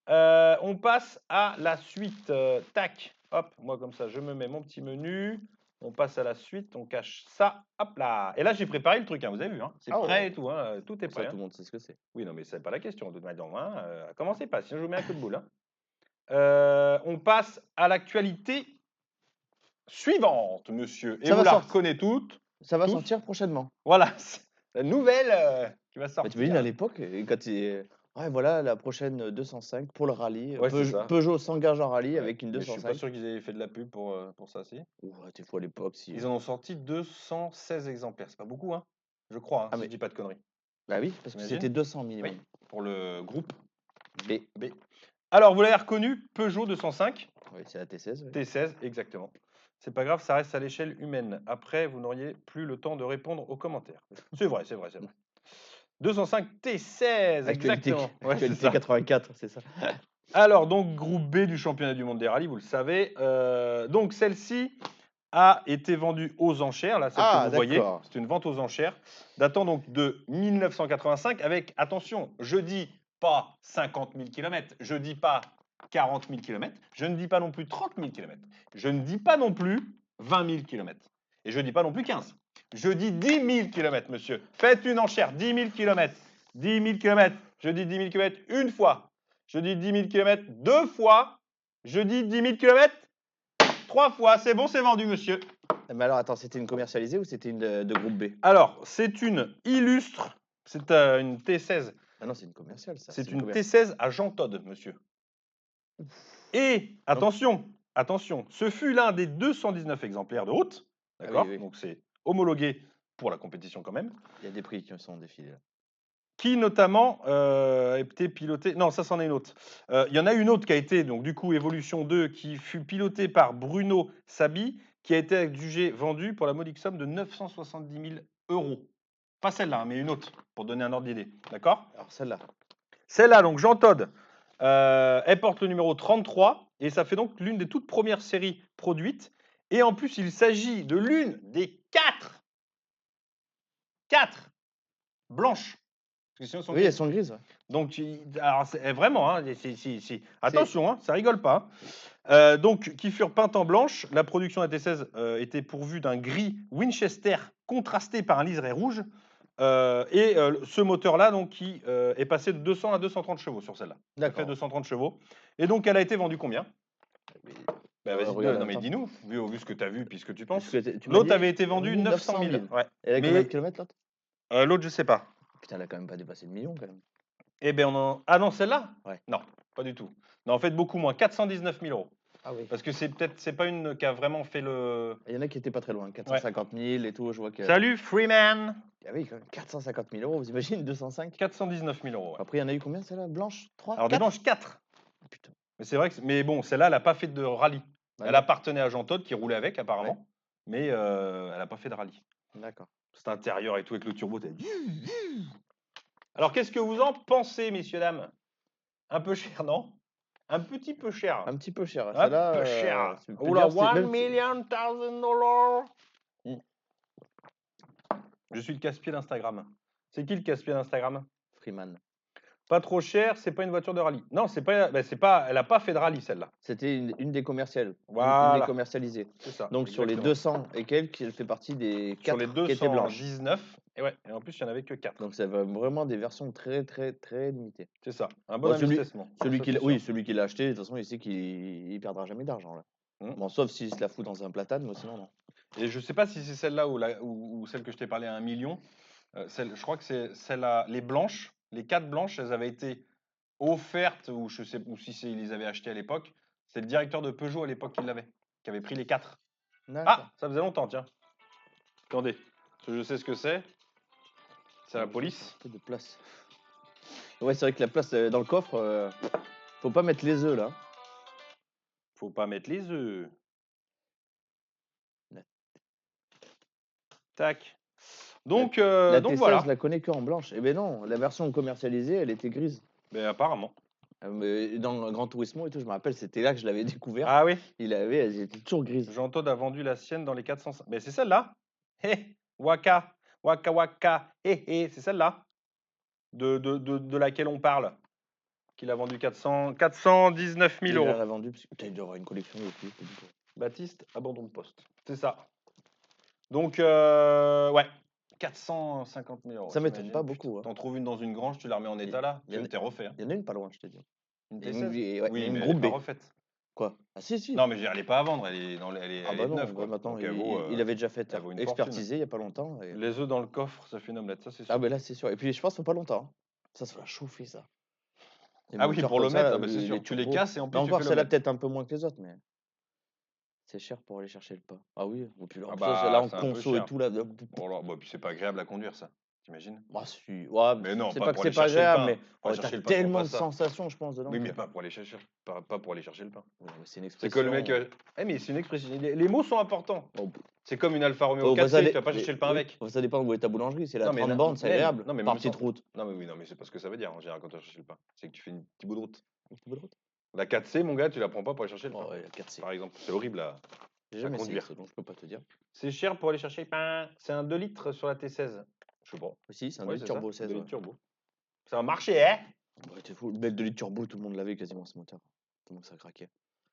on passe à la suite. Tac. Hop, moi comme ça, je me mets mon petit menu. On passe à la suite, on cache ça. Hop là. Et là, j'ai préparé le truc, hein, vous avez vu. Hein, c'est Ah prêt ouais. et tout. Hein, tout est Ça, prêt. tout Hein. le monde sait ce que c'est. Oui, non, mais c'est pas la question. De toute manière, hein, commencez pas, sinon je vous mets un coup de boule. Hein. On passe à l'actualité suivante, monsieur. Et Ça vous va la sortir. reconnaissez toutes. Ça va tous. sortir prochainement. Voilà, c'est la nouvelle qui va Bah, sortir. t'imagines à l'époque, quand ouais, voilà la prochaine 205 pour le rallye. Ouais, c'est ça. Peugeot s'engage en rallye Ouais, avec une mais je suis pas 205. sûr qu'ils aient fait de la pub pour ça, si. Ouais, t'es fou à l'époque. Si... Ils en ont sorti 216 exemplaires. C'est pas beaucoup, hein, je crois, hein, Ah, si mais... je dis pas de conneries. Bah oui, parce que T'imagines? c'était 200 minimum. Oui, pour le groupe B. B. Alors, vous l'avez reconnu, Peugeot 205. Oui, c'est la T16. Ouais. T16, exactement. C'est pas grave, ça reste à l'échelle humaine. Après, vous n'auriez plus le temps de répondre aux commentaires. C'est vrai, c'est vrai, c'est vrai. 205 T16, exactement. Ouais, c'est Actualité ça. 84, c'est ça. Alors, donc, groupe B du championnat du monde des rallyes, vous le savez. Donc, celle-ci a été vendue aux enchères. Là, celle que vous voyez, d'accord. c'est une vente aux enchères, datant donc de 1985, avec, attention, je dis pas 50 000 km, je dis pas 40 000 km, je ne dis pas non plus 30 000 km, je ne dis pas non plus 20 000 km, et je ne dis pas non plus 15. Je dis 10 000 km, monsieur. Faites une enchère, 10 000 km. 10 000 km, je dis 10 000 km une fois. Je dis 10 000 km deux fois. Je dis 10 000 km trois fois. C'est bon, c'est vendu, monsieur. Mais alors, attends, c'était une commercialisée ou c'était une de groupe B? Alors, c'est une illustre. C'est une T16. Ah non, c'est une commerciale, ça. C'est une T16 à Jean Todt, monsieur. Et attention, attention, ce fut l'un des 219 exemplaires de route. D'accord. oui. Donc, c'est homologué pour la compétition quand même. Il y a des prix qui sont défilés là. Qui notamment a été piloté. Non, ça c'en est une autre. Il y en a une autre qui a été, donc du coup, Evolution 2, qui fut pilotée par Bruno Sabi, qui a été adjugée, vendue pour la modique somme de 970 000 €. Pas celle-là, hein, mais une autre, pour donner un ordre d'idée. D'accord? Alors celle-là. Celle-là, donc Jean Todt, elle porte le numéro 33, et ça fait donc l'une des toutes premières séries produites. Et en plus, il s'agit de l'une des 4 blanches. Parce que sinon, Oui, elles sont grises. Ouais. donc, alors, vraiment, hein, attention, hein, ça rigole pas. Hein. Donc, qui furent peintes en blanche. La production de la T16 était pourvue d'un gris Winchester contrasté par un liseré rouge. Ce moteur-là, donc, qui est passé de 200 à 230 chevaux sur celle-là. Ça fait 230 chevaux. Et donc, elle a été vendue combien? Bah, vas-y, non, mais dis-nous, vu ce que tu as vu, puis ce que tu penses. L'autre avait été vendue 900 000. Ouais. Elle a combien de kilomètres, l'autre? L'autre, je sais pas. Putain, elle a quand même pas dépassé le million, quand même. Eh bien, ah non, celle-là? Ouais. Non, pas du tout. Non, en fait, beaucoup moins. 419 000 €. Ah oui. Parce que c'est pas une qui a vraiment fait le. Il y en a qui étaient pas très loin. 450 000 et tout, je vois que. Salut, Freeman! Ah oui, quand même. 450 000 €, vous imaginez 205? 419 000 €. Ouais. Après, il y en a eu combien, celle-là? Blanche? 3? Alors, des blanches, 4. Putain. Mais c'est vrai que. Mais bon, celle-là, elle n'a pas fait de rallye. Ah, elle appartenait à Jean Todt qui roulait avec, apparemment. Ouais. Mais elle n'a pas fait de rallye. D'accord. Cet intérieur et tout avec le turbo. Alors, qu'est-ce que vous en pensez, messieurs, dames? Un peu cher, non? Un petit peu cher. Un petit peu cher. Un peu cher. Oula, 1 million $1,000. Je suis le casse-pied d'Instagram. C'est qui le casse-pied d'Instagram? Freeman. Pas trop cher, c'est pas une voiture de rallye. Non, c'est pas, elle a pas fait de rallye celle-là. C'était une des commerciales. Voilà. Une des commercialisées. C'est ça. Donc exactement. sur les 200 et quelques, elle fait partie des 4 sur les qui étaient blanches. 219. Et ouais, et en plus, il n'y en avait que 4. Donc c'est vraiment des versions très très très limitées. C'est ça. Un bon investissement. Celui qui l'a acheté, de toute façon, il sait qu'il perdra jamais d'argent là. Bon, sauf s'il se la fout dans un platane, mais sinon non. Et je sais pas si c'est celle-là ou celle que je t'ai parlé à 1 million. Je crois que c'est celle-là. Les blanches, les 4 blanches, elles avaient été offertes, ou je sais, ou si ils les avaient achetées à l'époque. C'est le directeur de Peugeot à l'époque qui l'avait, qui avait pris les 4. Ah, ça faisait longtemps, tiens. Attendez, je sais ce que c'est. C'est la police. Un peu de place. Ouais, c'est vrai que la place dans le coffre, faut pas mettre les œufs là. Faut pas mettre les œufs. Tac. Donc, La donc T16, voilà. je la connais que en blanche. Eh ben non, la version commercialisée, elle était grise. Mais apparemment. Mais dans Gran Turismo et tout, je me rappelle, c'était là que je l'avais découvert. Ah oui. Elles étaient toujours grises. Jean-Todt a vendu la sienne dans les 405. Mais c'est celle-là. Hé, Waka. Waka Waka. Hé, c'est celle-là. De laquelle on parle. Qu'il a vendu 419 000 Il euros. l'a vendu parce qu'il doit avoir une collection depuis. Baptiste, abandon de poste. C'est ça. Donc, ouais. 450 000 euros. Ça m'étonne t'imagines, pas putain. beaucoup. Hein. T'en trouves une dans une grange, tu la remets en état là. Il y en a- T'es refait. Hein. Il y en a une pas loin, je te dis. Une Et T16. une, ouais, Oui, une mais groupe elle est B. pas refaite. Quoi? Ah si, si. Non, mais elle est pas à vendre. Elle est, Ah elle bah est non, neuve. Quoi. maintenant, Donc, elle vaut, il avait déjà fait elle vaut une expertiser il y a pas longtemps. Et... Les œufs dans le coffre, ça fait une omelette. Ça, c'est sûr. Ah bah là, c'est sûr. Et puis, je pense qu'il faut pas longtemps. Hein. Ça va chauffer, ça. Les Ah oui, moteurs pour comme l'omelette, ça, ah bah, c'est sûr. Tu les turbos. casses et en plus, Bah tu encore, fais celle-là, l'omelette. peut-être un peu moins que les autres, mais c'est cher pour aller chercher le pain. Ah oui, et puis Ah ça, là, en c'est un peu conso et cher. tout, là. Oh là, bah, puis c'est pas agréable à conduire, ça. T'imagines? Bah si, ouais, Mais non, c'est pas pas que pour c'est aller pas chercher le agréable, pain. mais Pour aller t'as chercher le pain, tu tellement prends de pas ça. sensations, je pense, dedans. Oui, que- mais pas pour aller chercher, pas pour aller chercher le pain. Ouais, mais c'est une C'est expression. que le mec. Eh, mais c'est une expression. Les mots sont importants. Oh, C'est comme une Alfa Romeo oh, bah, 4C, tu vas pas chercher le pain oui, avec. ça dépend où est ta boulangerie. C'est la Non, mais 30 bandes, c'est agréable. Non, mais Par même petite sans- route. Non, mais oui, non, mais c'est pas ce que ça veut dire en général quand tu vas chercher le pain. C'est que tu fais un petit bout de route. Un petit bout de route. La 4C, mon gars, tu la prends pas pour aller chercher le pain. Oh, ouais, la 4C. Par exemple, c'est horrible là. J'ai jamais essayé conduire. ça, donc je peux pas te dire. C'est cher pour aller chercher le pain. C'est un 2 litres sur la T16. Je sais pas. Si, c'est un Ouais, 2 c'est turbo ça, 16. 2 Ouais. litres turbo. Ça a marché, hein? Bah, t'es fou. Le bel 2 litres turbo, tout le monde l'avait quasiment ce moteur. Tellement que ça craquait.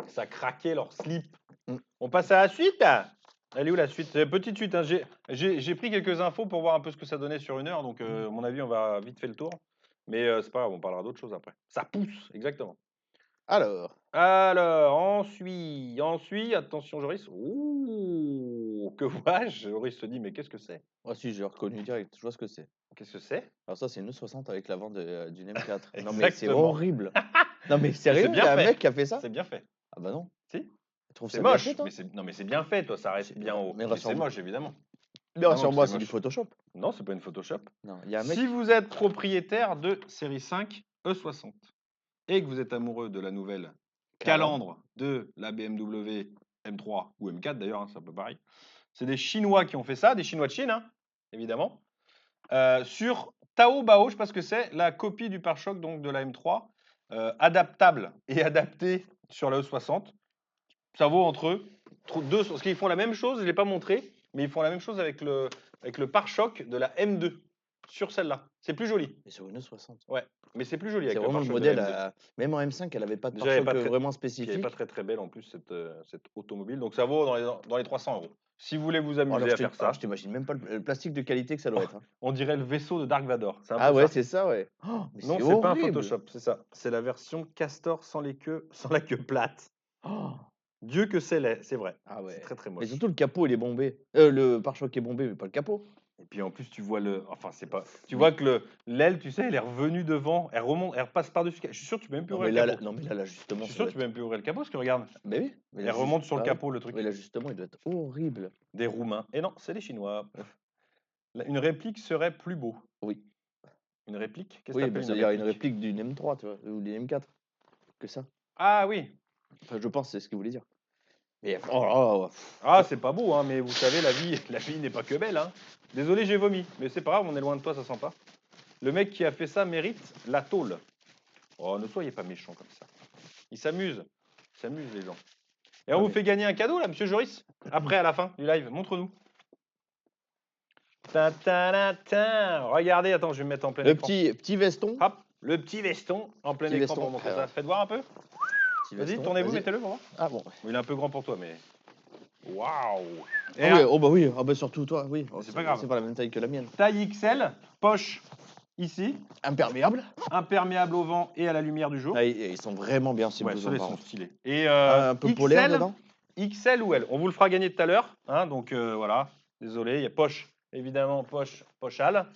Ça craquait leur slip. Mm. On passe à la suite. Elle est où la suite? Petite suite. Hein. J'ai pris quelques infos pour voir un peu ce que ça donnait sur une heure. Donc, à mon avis, on va vite faire le tour. Mais c'est pas grave, on parlera d'autre chose après. Ça pousse, exactement. Alors, Ensuite, attention, Joris. Ouh, que vois-je? Joris se dit, mais qu'est-ce que c'est? moi si j'ai reconnu direct, je vois ce que c'est. Qu'est-ce que c'est? Alors ça, c'est une E60 avec l'avant d'une M4. Non mais c'est Exactement. horrible. Non mais sérieux, il y bien a un fait. mec qui a fait ça? C'est bien fait. Ah bah non. Si. Tu trouves C'est ça bien moche, fait, toi? non, mais c'est bien fait, toi, ça reste C'est- bien haut. mais Mais c'est rassure-moi. moche, évidemment. Mais rassure-moi, c'est c'est du moche. Photoshop. Non, c'est pas une Photoshop. Non, il y a un mec. Si vous êtes propriétaire de série 5 E60 et que vous êtes amoureux de la nouvelle calandre de la BMW M3 ou M4 d'ailleurs, hein, c'est un peu pareil. C'est des Chinois qui ont fait ça, des Chinois de Chine, hein, évidemment, sur Taobao, je ne sais pas ce que c'est, la copie du pare-choc donc de la M3, adaptable et adaptée sur la E60. Ça vaut entre eux deux, parce qu'ils font la même chose, je ne l'ai pas montré, mais ils font la même chose avec le pare-choc de la M2 sur celle-là. C'est plus joli. Mais sur une E60. Ouais, mais c'est plus joli C'est avec le vraiment le pare-choc de la modèle. M2. Même en M5, elle avait pas de Déjà, elle est pare-choc pas très- vraiment Qui n'est spécifique. pas très très belle en plus cette automobile. Donc ça vaut dans les 300 euros. Si vous voulez vous amuser Alors, à faire ça, je t'imagine même pas le plastique de qualité que ça doit être. Hein. on dirait le vaisseau de Dark Vador. C'est un Ah peu ouais, ça. c'est ça, ouais. Oh, mais Non, c'est c'est pas un horrible. Photoshop, c'est ça. C'est la version Castor sans la queue plate. Oh. Dieu que c'est laid, c'est vrai. Ah ouais. C'est très très Mais moche. surtout le capot, il est bombé. Le pare-choc est bombé, mais pas le capot. Et puis en plus, tu vois enfin, c'est pas. Tu vois que l'aile, tu sais, elle est revenue devant, elle remonte, elle repasse par-dessus. Je suis sûr que tu peux même plus Non, ouvrir mais le là, capot. non, mais là, justement. Je suis sûr que tu peux même plus ouvrir le capot parce que regarde, Mais oui. Mais elle remonte sur le capot le truc. Mais là, justement, il doit être horrible. Des Roumains. Et non, c'est les Chinois. Une réplique serait plus beau. Oui. Une réplique? Qu'est-ce que Oui, t'appelles bah, c'est-à-dire une réplique d'une M3, tu vois, ou d'une M4. Que ça. Ah oui. Enfin, je pense, c'est ce qu'il voulait dire. Mais, oh là là, Ah, c'est pas beau, hein, mais vous savez, la vie n'est pas que belle. Hein. Désolé, j'ai vomi, mais c'est pas grave, on est loin de toi, ça sent pas. Le mec qui a fait ça mérite la tôle. Oh, ne soyez pas méchants comme ça. Ils s'amusent. Ils s'amusent, les gens. Et on vous fait gagner un cadeau, là, monsieur Joris. Après, à la fin du live, montre-nous. Regardez, attends, je vais me mettre en plein le écran. petit veston. Hop, le petit veston en plein Petit écran veston, pour montrer alors. ça. Faites voir un peu. Petit Vas-y, veston, tournez-vous, vas-y. mettez-le pour voir. Ah bon. Il est un peu grand pour toi, mais. Waouh! Et Ah ouais, oh bah oui, ah bah surtout toi, oui. Oh, C'est pas grave. C'est pas la même taille que la mienne. taille XL, poche ici, Imperméable. imperméable au vent et à la lumière du jour. Ah, ils sont vraiment bien ces Ouais, blousons. ceux-là par sont contre. stylés. Et Un peu polaire XL, dedans. XL ou L. On vous le fera gagner tout à l'heure. Hein, donc voilà, désolé, il y a poche, évidemment, pochal.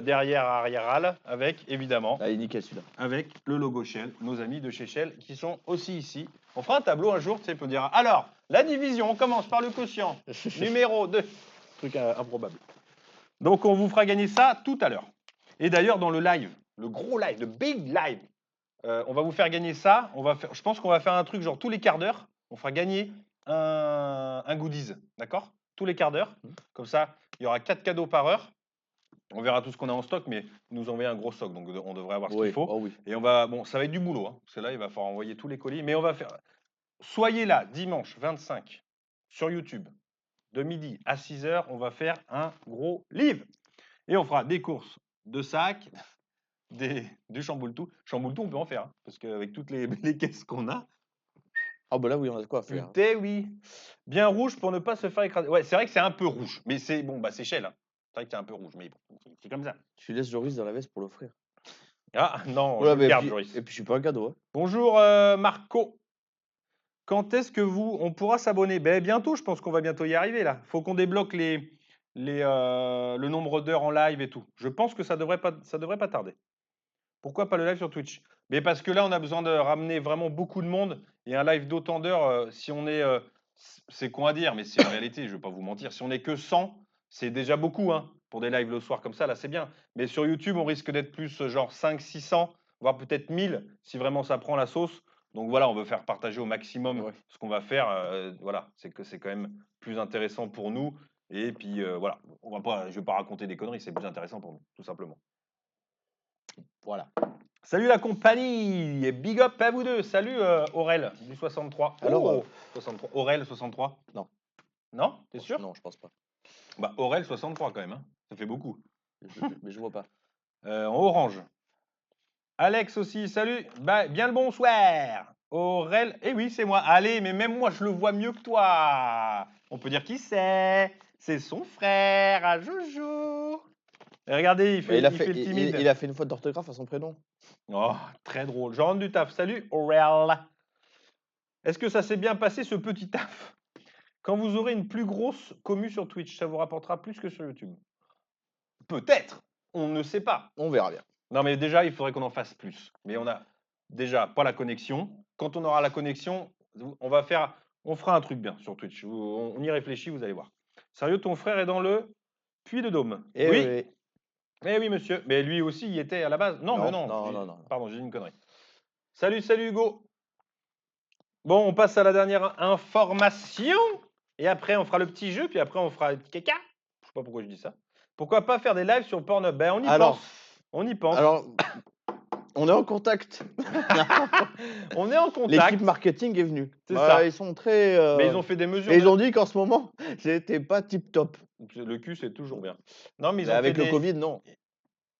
Derrière, arrière-al, avec, évidemment, Ah, il est nickel celui-là. avec le logo Shell, nos amis de chez Shell qui sont aussi ici. On fera un tableau un jour, tu sais, pour dire alors, la division, on commence par le quotient, numéro 2. Truc improbable. Donc, on vous fera gagner ça tout à l'heure. Et d'ailleurs, dans le live, le gros live, le big live, on va vous faire gagner ça. Je pense qu'on va faire un truc genre tous les quarts d'heure, on fera gagner un goodies, d'accord? Tous les quarts d'heure. Comme ça, Il y aura 4 cadeaux par heure. On verra tout ce qu'on a en stock, mais ils nous envoyer un gros stock, donc on devrait avoir ce qu'il Oui, faut. oh oui. Et bon, ça va être du boulot, hein, parce que là, il va falloir envoyer tous les colis. Mais on va faire. Soyez là dimanche 25 sur YouTube, de midi à 6h. On va faire un gros live. Et on fera des courses de sacs, du chamboule-tout. Chamboule-tout, on peut en faire, hein, parce qu'avec toutes les caisses qu'on a, Ah bah là, oui, on a de quoi faire. putain, oui. Bien rouge pour ne pas se faire écraser. Ouais, c'est vrai que c'est un peu rouge, mais c'est bon, bah c'est Shell, hein. C'est vrai que c'est un peu rouge, mais bon, c'est comme ça. Tu laisses Joris dans la veste pour l'offrir. Ah non, Voilà, je le mais garde, puis, Joris. et puis je suis pas un cadeau. Hein. Bonjour Marco. Quand est-ce que on pourra s'abonner? Ben bientôt, je pense qu'on va bientôt y arriver là. Faut qu'on débloque le nombre d'heures en live et tout. Je pense que ça devrait pas tarder. Pourquoi pas le live sur Twitch? Mais parce que là, on a besoin de ramener vraiment beaucoup de monde et un live d'autant d'heures, si on est, c'est con à dire, mais c'est une réalité, je vais pas vous mentir. Si on est que 100, c'est déjà beaucoup, hein, pour des lives le soir comme ça, là, c'est bien. Mais sur YouTube, on risque d'être plus genre 500-600, voire peut-être 1000 si vraiment ça prend la sauce. Donc voilà, on veut faire partager au maximum Ouais. ce qu'on va faire. Voilà, c'est que c'est quand même plus intéressant pour nous. Et puis voilà, je vais pas raconter des conneries, c'est plus intéressant pour nous, tout simplement. Voilà. Salut la compagnie, et big up à vous deux. Salut Aurel du 63. Alors, Oh, 63. Aurel 63. Non. Non, t'es sûr? Non, je pense pas. Bah Aurel 63 quand même, hein. Ça fait beaucoup. Mais je vois pas. En orange. Alex aussi, salut. Bah, bien le bonsoir. Aurel, eh oui, c'est moi. Allez, mais même moi, je le vois mieux que toi. On peut dire qui c'est. C'est son frère, à Jojo. Et regardez, Mais il fait le timide. il a fait une faute d'orthographe à son prénom. Oh, très drôle. Je rentre du taf. Salut, Aurel. Est-ce que ça s'est bien passé ce petit taf? Quand vous aurez une plus grosse commu sur Twitch, ça vous rapportera plus que sur YouTube? Peut-être, on ne sait pas. On verra bien. Non, mais déjà, il faudrait qu'on en fasse plus. Mais on a déjà pas la connexion. Quand on aura la connexion, on fera un truc bien sur Twitch. On y réfléchit, vous allez voir. Sérieux, ton frère est dans le Puy de Dôme? Et Oui, oui. mais oui, monsieur. Mais lui aussi, il était à la base. Non, mais non. Non. Pardon, j'ai dit une connerie. Salut, Hugo. Bon, on passe à la dernière information. Et après, on fera le petit jeu. Puis après, on fera caca. Je sais pas pourquoi je dis ça. Pourquoi pas faire des lives sur Pornhub? Ben, on y pense. On y pense. Alors, on est en contact. On est en contact. L'équipe marketing est venue. C'est ça. Ils sont très. Mais ils ont fait des mesures. Et ils ont dit qu'en ce moment, c'était pas tip top. Le cul, c'est toujours bien. Non, mais ils Mais ont avec fait le Covid, non.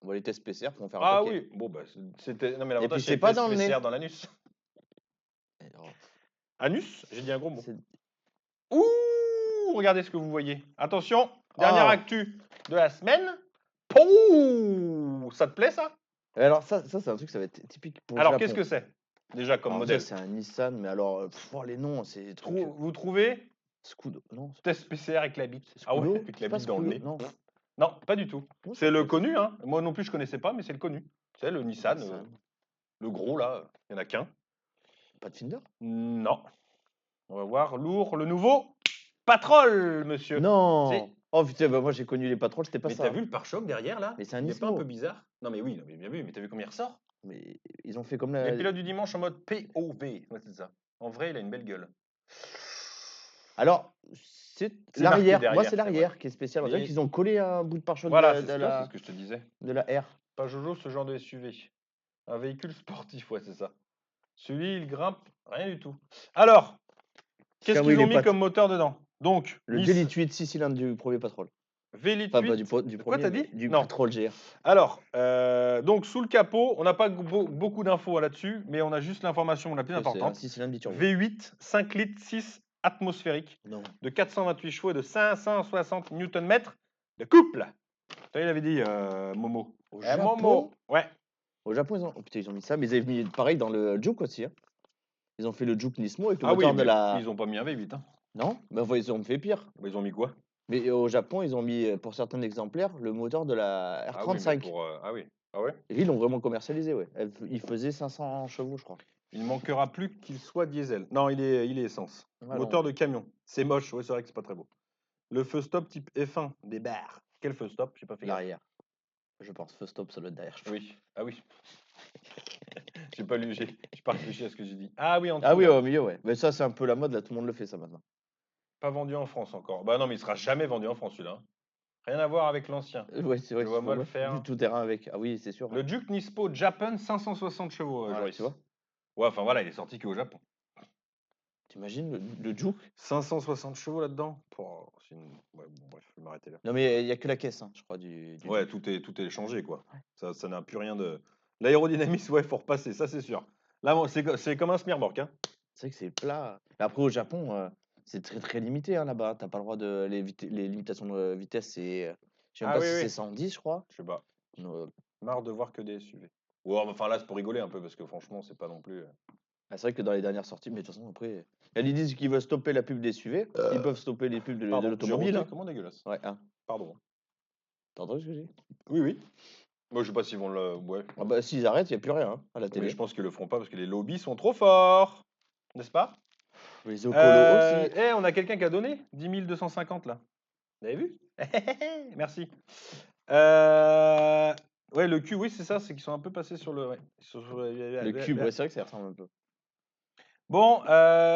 On va les tests PCR pour en faire un Ah paquet. oui. Bon, bah, c'était. Non, mais Et l'avantage, puis c'est pas dans le nez. PCR dans l'anus. Alors, Anus? J'ai dit un gros mot. c'est- Ouh, regardez ce que vous voyez. Attention, dernière Ah. actu de la semaine. Pouh, ça te plaît ça? Alors ça c'est un truc, ça va être typique pour le Alors Japon. qu'est-ce que c'est déjà comme Alors, modèle? déjà, c'est un Nissan, mais alors, les noms, c'est des trucs. Vous trouvez Scudo. Non, test PCR avec la bite? c'est Ah ouais, Scudo. avec C'est la pas bite dans le Scudo, nez. non. Non, pas du tout. Comment ça C'est le s'appelle, ça connu, hein. Moi non plus je connaissais pas, mais c'est le connu. C'est le Nissan, Nissan. le gros là. Il n'y en a qu'un. Pas de Finder? Non. On va voir lourd, le nouveau Patrol, monsieur. Non. C'est- Oh putain, bah moi j'ai connu les patrons, c'était pas Mais ça. t'as vu le pare-choc derrière là? Mais c'est un Il est pas un Nismo. peu bizarre? Non mais oui, non, mais bien vu, mais t'as vu comment il ressort? Mais ils ont fait comme Les la. pilotes du dimanche en mode POV. Ouais, c'est ça. En vrai, il a une belle gueule. Alors, c'est C'est l'arrière. marqué Moi, derrière, c'est l'arrière qui est spécial. On dirait Mais- qu'ils ont collé un bout de pare-choc Voilà, de, c'est la, ce que je te disais. de la R. Pas Jojo, ce genre de SUV. Un véhicule sportif, ouais, c'est ça. Celui, il grimpe, rien du tout. Alors, qu'est-ce Tiens, oui, qu'ils ont les mis pattes. comme moteur dedans? Donc, Le D8 6 cylindres du premier patrol. V8. Enfin, pas du Quoi premier, t'as mais dit? du Non. patrol GR. Alors, donc sous le capot, on n'a pas beaucoup d'infos là-dessus, mais on a juste l'information la plus C'est un importante. 6 cylindres biturbo. V8, 5 litres, 6 atmosphérique, Non. de 428 chevaux et de 560 Nm de couple. Tu il avait dit Momo. Au Momo. Ouais. Au Japon, ils ont. Oh, putain, ils ont mis ça, mais ils avaient mis pareil dans le Juke aussi. Hein. Ils ont fait le Juke Nismo avec le Ah oui, moteur de mais la. ils ont pas mis un V8. Hein. Non, mais enfin, ils ont fait pire. Bah, ils ont mis quoi? Mais au Japon, ils ont mis, pour certains exemplaires, le moteur de la Ah oui, R35. ah oui. Ah ouais. Et ils l'ont vraiment commercialisé, ouais. Il faisait 500 chevaux, je crois. Il ne manquera plus qu'il soit diesel. Non, il est essence. Ah Moteur non. de camion. C'est moche, ouais, c'est vrai que c'est pas très beau. Le feu stop type F1, des barres. Quel feu stop? J'ai pas fait gaffe. L'arrière. Je pense, feu stop, ça doit être derrière. Je pense. Oui. Ah oui. J'ai pas lu, j'ai pas réfléchi à ce que j'ai dit. Ah oui, en dessous, Ah oui, là. au milieu, ouais. Mais ça, c'est un peu la mode, là, tout le monde le fait, ça, maintenant. Pas vendu en France encore. Bah non, mais il sera jamais vendu en France celui-là. Rien à voir avec l'ancien. Ouais, c'est vrai. Je vois moi le faire. Du tout terrain avec. Ah oui, c'est sûr. Le Duke Nispo Japan 560 chevaux, Voilà, Joris. tu vois. Ouais, enfin voilà, il est sorti qu'au Japon. T'imagines le Juke? 560 chevaux là-dedans. Ouais, bon, bref, je vais m'arrêter là. Non, mais il y a que la caisse, hein, je crois, du Ouais, Juke. tout est changé, quoi. Ça n'a plus rien de. L'aérodynamisme, ouais, faut repasser, ça c'est sûr. Là, bon, c'est comme un Smirborg, hein. C'est vrai que c'est plat. Mais après, au Japon, c'est très très limité hein, là-bas. T'as pas le droit de. Les limitations de vitesse, c'est. Je sais même Ah pas oui, si c'est oui. 110, je crois. Je sais pas. Euh, Marre de voir que des SUV. Ouais, mais enfin là, c'est pour rigoler un peu, parce que franchement, c'est pas non plus. c'est vrai que dans les dernières sorties, mais de toute façon, après. Ils disent qu'ils veulent stopper la pub des SUV. Ils peuvent stopper les pubs de Pardon, j'ai l'automobile. roté, Hein. comment dégueulasse. Ouais, hein. Pardon. T'as entendu ce que j'ai dit? Oui, oui. Moi, je sais pas s'ils vont le. Ouais. Ah bah, s'ils arrêtent, il n'y a plus rien hein, à la Mais télé. je pense qu'ils le feront pas parce que les lobbies sont trop forts. N'est-ce pas? Les écolos aussi. On a quelqu'un qui a donné 10 250 là. Vous avez vu? Merci. Ouais, le cul, oui, c'est ça, c'est qu'ils sont un peu passés sur le. Ouais, Le cube, ouais, c'est vrai que ça ressemble un peu. Bon,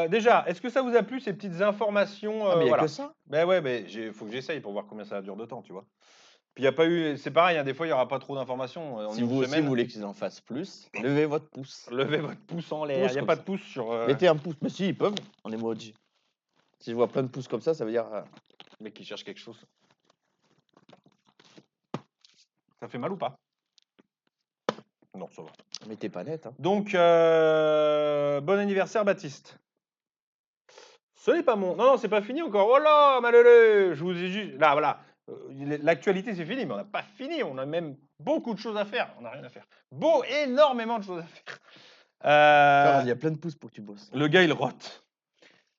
déjà, est-ce que ça vous a plu ces petites informations Ah, mais il n'y a que voilà. ça? Ben ouais, mais faut que j'essaye pour voir combien ça dure de temps, tu vois. Puis il y a pas eu, c'est pareil, hein, des fois il y aura pas trop d'informations en Si une vous aussi, vous semaine. voulez qu'ils en fassent plus, levez votre pouce. Levez votre pouce en l'air. Il Pouce n'y a comme pas de ça. pouce sur. Mettez un pouce. Mais si, ils peuvent, en emoji. Si je vois plein de pouces comme ça veut dire. Le mec qui cherche quelque chose. Ça fait mal ou pas? Non, ça va. Mais t'es pas net, hein. Donc, bon anniversaire, Baptiste. Ce n'est pas mon. Non, non, c'est pas fini encore. Oh là, malheureux. Je vous ai juste. Là, voilà. L'actualité, c'est fini, mais on n'a pas fini. On a même beaucoup de choses à faire. On n'a rien à faire. Énormément de choses à faire. Regarde, il y a plein de pouces pour que tu bosses. Le gars, il rote.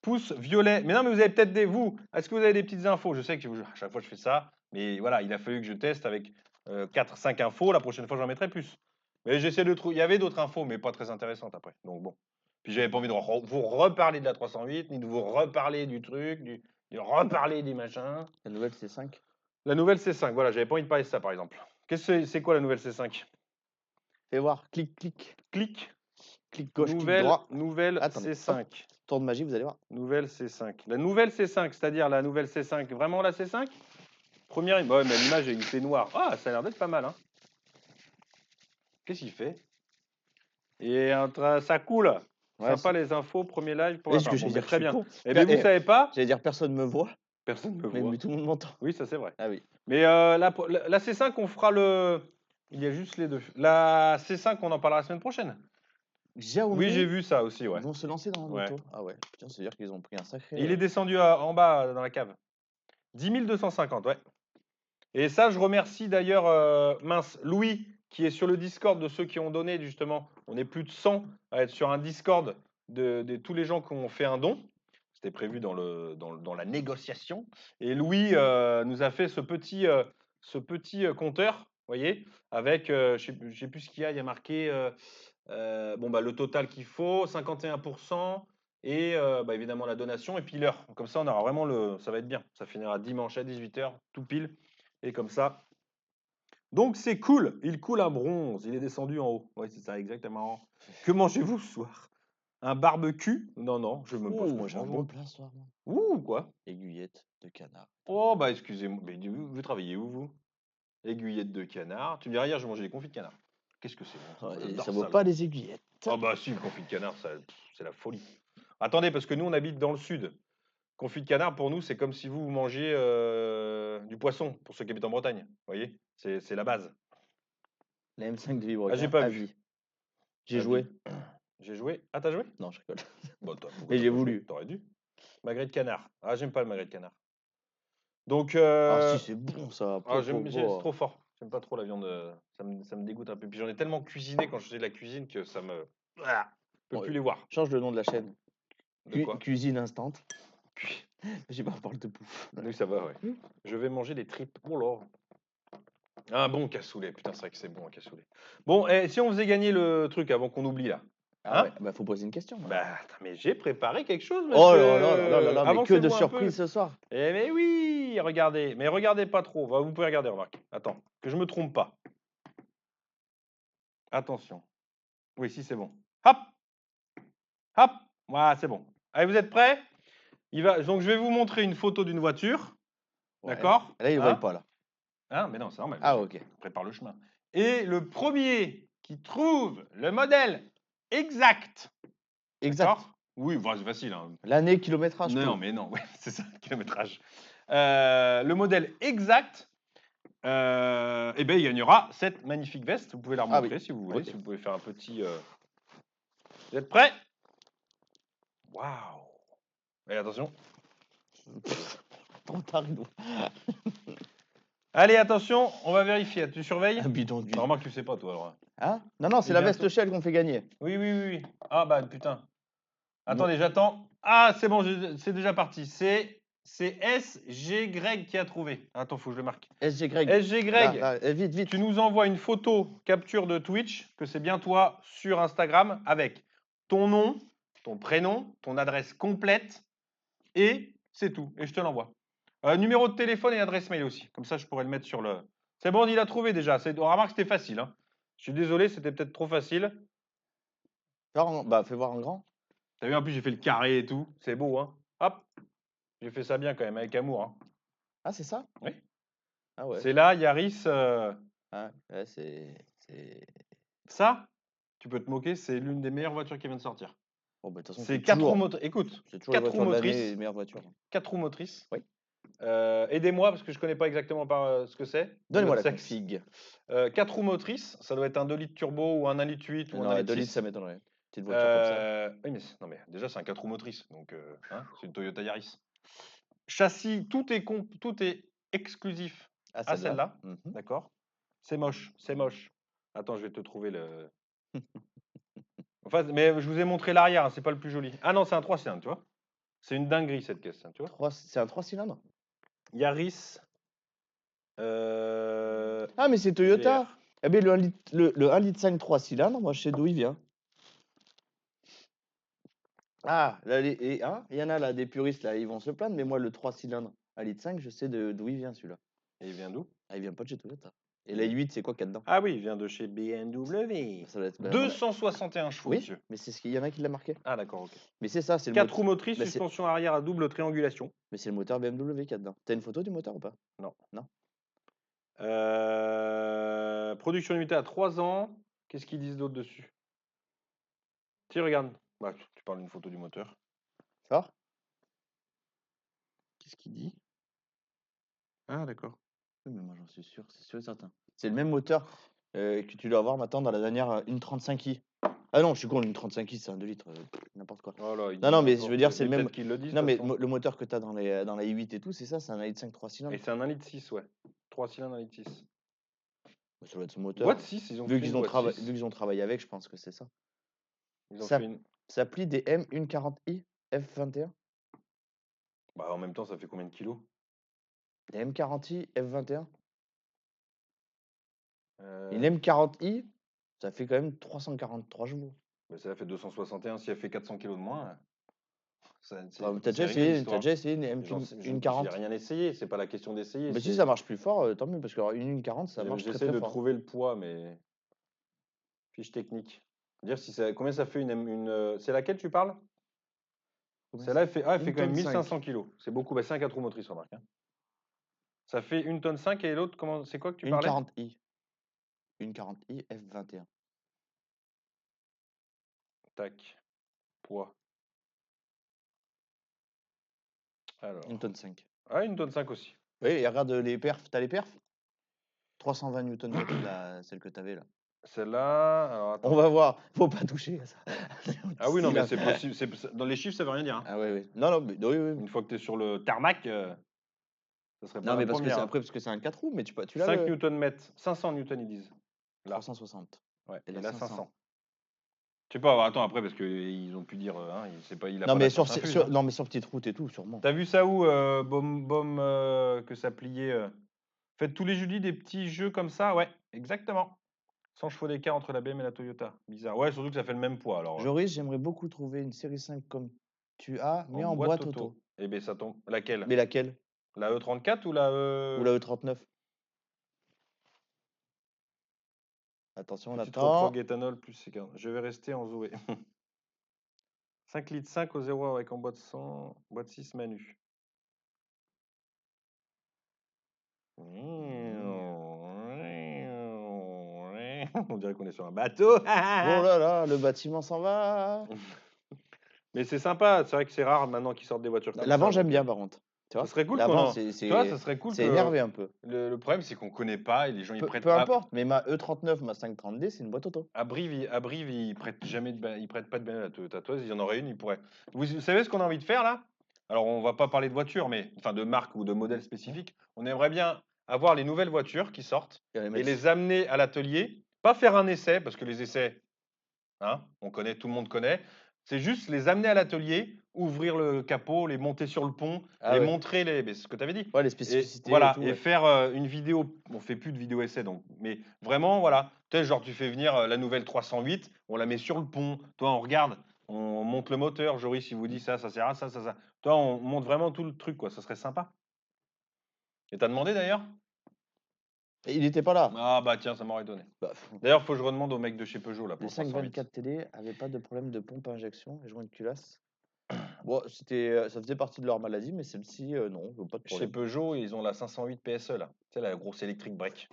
Pouce violet. Mais non, mais vous avez peut-être est-ce que vous avez des petites infos? Je sais que à chaque fois, je fais ça. Mais voilà, il a fallu que je teste avec 4-5 infos. La prochaine fois, j'en mettrai plus. Mais j'essaie de trouver. Il y avait d'autres infos, mais pas très intéressantes après. Donc bon. Puis j'avais pas envie de vous reparler de la 308, ni de vous reparler du truc, de reparler des machins. La nouvelle C5. La nouvelle C5, voilà, j'avais pas envie de parler de ça par exemple. C'est quoi la nouvelle C5? Fais voir, clic, clic. Clic. Clic gauche, clic Nouvelle, droit. nouvelle Attendez, C5. Tour de magie, vous allez voir. Nouvelle C5. La nouvelle C5, c'est-à-dire la nouvelle C5. Vraiment la C5? Première image. Ouais, mais l'image, il fait noir. Ah, ça a l'air d'être pas mal, hein. Qu'est-ce qu'il fait? Et ça coule. Ouais, Sympa les infos, premier live pour Et la ce part. que Bon, j'allais mais dire, très je suis bien. con. Eh bien, vous savez pas? J'allais dire, personne me voit, Personne ne me mais voit. tout le monde m'entend. Oui, ça c'est vrai. Ah oui. Mais la C5, on fera le. Il y a juste les deux. La C5, on en parlera la semaine prochaine. Xiaomi, Oui, j'ai vu ça aussi, ouais. ils vont se lancer dans la Ouais. moto. Ah ouais, putain, c'est-à-dire qu'ils ont pris un sacré. Et il est descendu en bas dans la cave. 10 250, ouais. Et ça, je remercie d'ailleurs, Louis, qui est sur le Discord de ceux qui ont donné, justement. On est plus de 100 à être sur un Discord de tous les gens qui ont fait un don. C'était prévu dans la négociation. Et Louis nous a fait ce petit compteur, vous voyez, avec, je ne sais plus ce qu'il y a, il y a marqué le total qu'il faut, 51%, et évidemment la donation, et puis l'heure. Comme ça, on aura vraiment ça va être bien. Ça finira dimanche à 18h, tout pile. Et comme ça. Donc c'est cool. Il coule un bronze. Il est descendu en haut. Oui, c'est ça, exactement. Que mangez-vous ce soir? Un barbecue? Non, non, je me pose que Moi je j'ai un mange. bon plat ce soir. Moi. Ouh, quoi? Aiguillette de canard. Oh, bah excusez-moi. Mais vous travaillez où, vous? Aiguillette de canard. Tu me diras, hier, je mangeais des confits de canard. Qu'est-ce que c'est bon? Ouais, J'adore ça ça, vaut pas les aiguillettes. Ah bah si, le confit de canard, c'est la folie. Attendez, parce que nous, on habite dans le sud. Confit de canard, pour nous, c'est comme si vous mangez du poisson, pour ceux qui habitent en Bretagne. Vous voyez? C'est la base. La M5 de Vibrequin, Ah, j'ai pas à vu. vie. J'ai joué. J'ai joué. Ah, t'as joué? Non, je rigole. Bon, Mais j'ai voulu. T'aurais dû. Magret de canard. Ah, j'aime pas le magret de canard. Donc, Ah si, c'est bon ça. c'est trop fort. J'aime pas trop la viande. Ça me dégoûte un peu. Puis j'en ai tellement cuisiné quand je faisais de la cuisine que ça me. Ah, je peux plus les voir. Change le nom de la chaîne. De quoi? Cuisine instant. J'ai pas parlé de bouffe. Oui, ça va, ouais. Je vais manger des tripes. Oh là. Un bon cassoulet. Putain, c'est vrai que c'est bon un cassoulet. Bon, et si on faisait gagner le truc avant qu'on oublie là? Ah Hein? ouais, bah faut poser une question. Bah, mais j'ai préparé quelque chose, monsieur. Oh là là là là là, mais que de Avancez-vous un peu. surprises ce soir. Eh mais oui, regardez. Mais regardez pas trop. Vous pouvez regarder, remarquez. Attends, que je me trompe pas. Attention. Oui, si c'est bon. Hop. Hop. Voilà, c'est bon. Allez, vous êtes prêts? Donc je vais vous montrer une photo d'une voiture. Ouais. D'accord? Là, il ne Hein? voit pas là. Hein, mais non, c'est normal. Ah, je ok. prépare le chemin. Et le premier qui trouve le modèle exact. Exact. D'accord. Oui, bah, c'est facile. Hein. L'année, kilométrage, Non, tout. mais non, ouais, c'est ça, le kilométrage. Le modèle exact, eh ben, il gagnera cette magnifique veste. Vous pouvez la Ah oui. remontrer si vous voulez, Ok. si vous pouvez faire un petit. Vous êtes prêts? Waouh! Et attention. Trop tard, Rido. Allez, attention, on va vérifier. Tu surveilles? Un bidon d'huile. Normalement, tu sais pas, toi, alors. Hein? Non, c'est Et la bientôt. veste Shell qu'on fait gagner. Oui, oui, oui, oui. Ah, bah, putain. Non. Attendez, j'attends. Ah, c'est bon, c'est déjà parti. C'est SG Greg qui a trouvé. Attends, faut que je le marque. SG Greg. SG Greg, Là, vite, vite. tu nous envoies une photo capture de Twitch, que c'est bien toi, sur Instagram, avec ton nom, ton prénom, ton adresse complète, et c'est tout. Et je te l'envoie. Numéro de téléphone et adresse mail aussi. Comme ça, je pourrais le mettre sur le... C'est bon, il a trouvé déjà. On remarque que c'était facile. Hein. Je suis désolé, c'était peut-être trop facile. Bah, fais voir en grand. T'as vu, en plus, j'ai fait le carré et tout. C'est beau, hein. Hop. J'ai fait ça bien quand même, avec amour. Hein. Ah, c'est ça? Oui. Ah ouais. C'est là, Yaris. Ah, ouais, c'est... Ça, tu peux te moquer, c'est l'une des meilleures voitures qui vient de sortir. Bon, bah, de toute façon, C'est 4 roues motrices. Écoute, c'est toujours les 4 roues voitures de l'année, motrices. les meilleures voitures. 4 roues motrices. Oui. Aidez-moi parce que je connais pas exactement ce que c'est. Donnez-moi la Votre sexe. config. 4 roues motrices, ça doit être un 2 litres turbo ou un 1 litre 8 ou un Non, 1 à litre 2 litres, 6. ça m'étonnerait. Petite voiture comme ça. Oui, mais, non, mais déjà, c'est un 4 roues motrices. Donc, hein, c'est une Toyota Yaris. Châssis, tout est exclusif Ah, à celle-là. celle-là. D'accord. C'est moche, c'est moche. Attends, je vais te trouver le. Enfin, mais je vous ai montré l'arrière, hein, c'est pas le plus joli. Ah non, c'est un 3 cylindres, tu vois. C'est une dinguerie cette caisse, hein, tu vois. C'est un 3 cylindres? Yaris. Ah, mais c'est Toyota. GR. Eh bien, le 1 litre 5 3 cylindres, moi, je sais d'où il vient. Ah, là, il y en a là, des puristes, là, ils vont se plaindre, mais moi, le 3 cylindres 1 litre 5, je sais d'où il vient, celui-là. Et il vient d'où? Ah, il vient pas de chez Toyota. Et la 8, c'est quoi qu'il y a dedans? Ah oui, il vient de chez BMW. Ça doit être, 261 chevaux, oui, monsieur. mais c'est ce qu'il y en a qui l'a marqué. Ah d'accord, ok. Mais c'est ça, c'est le 4 moteur. roues motrices, Bah, c'est- suspension arrière à double triangulation. Mais c'est le moteur BMW qu'il y a dedans. T'as une photo du moteur ou pas? Non. Non. Production limitée à 3 ans. Qu'est-ce qu'ils disent d'autre dessus? Tiens, regarde. Bah, tu parles d'une photo du moteur. Fort? Qu'est-ce qu'il dit? Ah d'accord. Oui, mais moi j'en suis sûr, c'est sûr et certain. C'est le même moteur que tu dois avoir maintenant dans la dernière une 35i. Ah non, je suis con, une 35i, c'est un 2 litres, n'importe quoi. Oh là, ils Non, disent mais je n'importe veux dire, quoi. c'est le Mais même. peut-être qu'ils le disent, Non, de mais toute façon. le moteur que tu as dans la i8 et tout, c'est ça, c'est un i5 3 cylindres. Et c'est un 1 litre 6, ouais. 3 cylindres, 1 litre 6. Bah, ça doit être ce moteur. Boîte 6, ils ont Vu fait qu'ils une ont, boîte 6. vu qu'ils ont travaillé avec, je pense que c'est ça. Ils ont Ça, fait une... ça plie des M140i F21. Bah, en même temps, ça fait combien de kilos? Des M40i F21. Une Euh, M40i, ça fait quand même 343 chevaux. bah, ça fait 261. Si elle fait 400 kilos de moins, T'as c'est déjà réglé essayé, l'histoire. une J'ai une 40? rien essayé, c'est pas la question d'essayer. Mais si ça marche plus fort, tant mieux, parce qu'une 40, ça marche très J'essaie très de fort. trouver le poids, mais fiche technique. Dire si ça, combien ça fait c'est laquelle tu parles? Celle-là, elle fait quand même 1500 kilos. C'est beaucoup. Bah, c'est un 4 roues motrices, remarque. Hein. Ça fait 1,5 tonne et l'autre, c'est quoi que tu Une parlais? 40i. Une 40i F21. Tac. Poids. Alors. Une tonne 5. Ah, 1,5 tonne aussi. Oui, et regarde les perfs. T'as les perfs? 320 Nm, celle que t'avais là. Celle-là, alors attends. On va voir. Faut pas toucher à ça. Ah oui, non, mais c'est possible. Dans les chiffres, ça veut rien dire. Hein. Ah oui, oui. Non, non, mais oui, oui. Une fois que tu es sur le tarmac, ça serait pas Non, la mais parce que première. c'est Hein. après, parce que c'est un 4 roues, mais tu l'as 5 le... Nm, 500 Newton, ils disent. Là. 360. Ouais, Et et là, là, 500. 500. Je sais pas, attends, après, parce qu'ils ont pu dire, hein, il a Non, pas mais la sur, science infuse, sur, hein. non, mais sur petite route et tout, sûrement. T'as vu ça où, que ça pliait Faites tous les jeudis des petits jeux comme ça, ouais, exactement. 100 chevaux d'écart entre la BM et la Toyota. Bizarre. Ouais, surtout que ça fait le même poids, alors. Joris, j'aimerais beaucoup trouver une série 5 comme tu as, mais en boîte boîte auto. Eh bien, ça tombe. Laquelle? Mais laquelle? La E34 ou la Ou la E39? Attention, on Petite attend. reprog éthanol plus C40. Je vais rester en Zoé. 5 litres 5 au 0 avec en boîte 100, boîte 6 Manu. On dirait qu'on est sur un bateau. Oh là là, le bâtiment s'en va. Mais c'est sympa, c'est vrai que c'est rare maintenant qu'ils sortent des voitures comme L'avant, ça. j'aime donc, bien par contre. Tu ça vois? serait cool qu'on L'avant, en. Tu vois, ça serait cool c'est que. énervé un peu. Le problème, c'est qu'on connaît pas et les gens ils prêtent. Peu importe, mais ma E39, ma 530D, c'est une boîte auto. À Brive, ils prêtent jamais ils prêtent pas de bagnole à Toyota. Toi, il y en aurait une, ils pourraient. Vous savez ce qu'on a envie de faire là? Alors, on va pas parler de voiture, mais enfin de marque ou de modèle spécifique. On aimerait bien avoir les nouvelles voitures qui sortent Et les et mettre- les amener à l'atelier. Pas faire un essai, parce que les essais, hein, on connaît, tout le monde connaît. C'est juste les amener à l'atelier, ouvrir le capot, les monter sur le pont Ah et ouais. montrer mais c'est ce que tu avais dit. Ouais, les Et spécificités et voilà, tout. et Ouais. faire une vidéo. On fait plus de vidéo essai, donc, mais vraiment, voilà. Tu sais, genre, tu fais venir la nouvelle 308, on la met sur le pont. Toi, on regarde, on monte le moteur. Joris, il vous dit ça, ça sert à ça, ça, ça. Toi, on monte vraiment tout le truc, quoi. Ça serait sympa. Et t'as demandé d'ailleurs? Et il était pas là. Ah, bah tiens, ça m'aurait donné. Bah, D'ailleurs, faut que je redemande au mec de chez Peugeot, là, pour les le 308. 524 TD avaient pas de problème de pompe à injection et joint de culasse. Bon, ça faisait partie de leur maladie, mais celle-ci, non, pas de Chez problème. Peugeot, ils ont la 508 PSE, là. Tu sais, la grosse électrique break.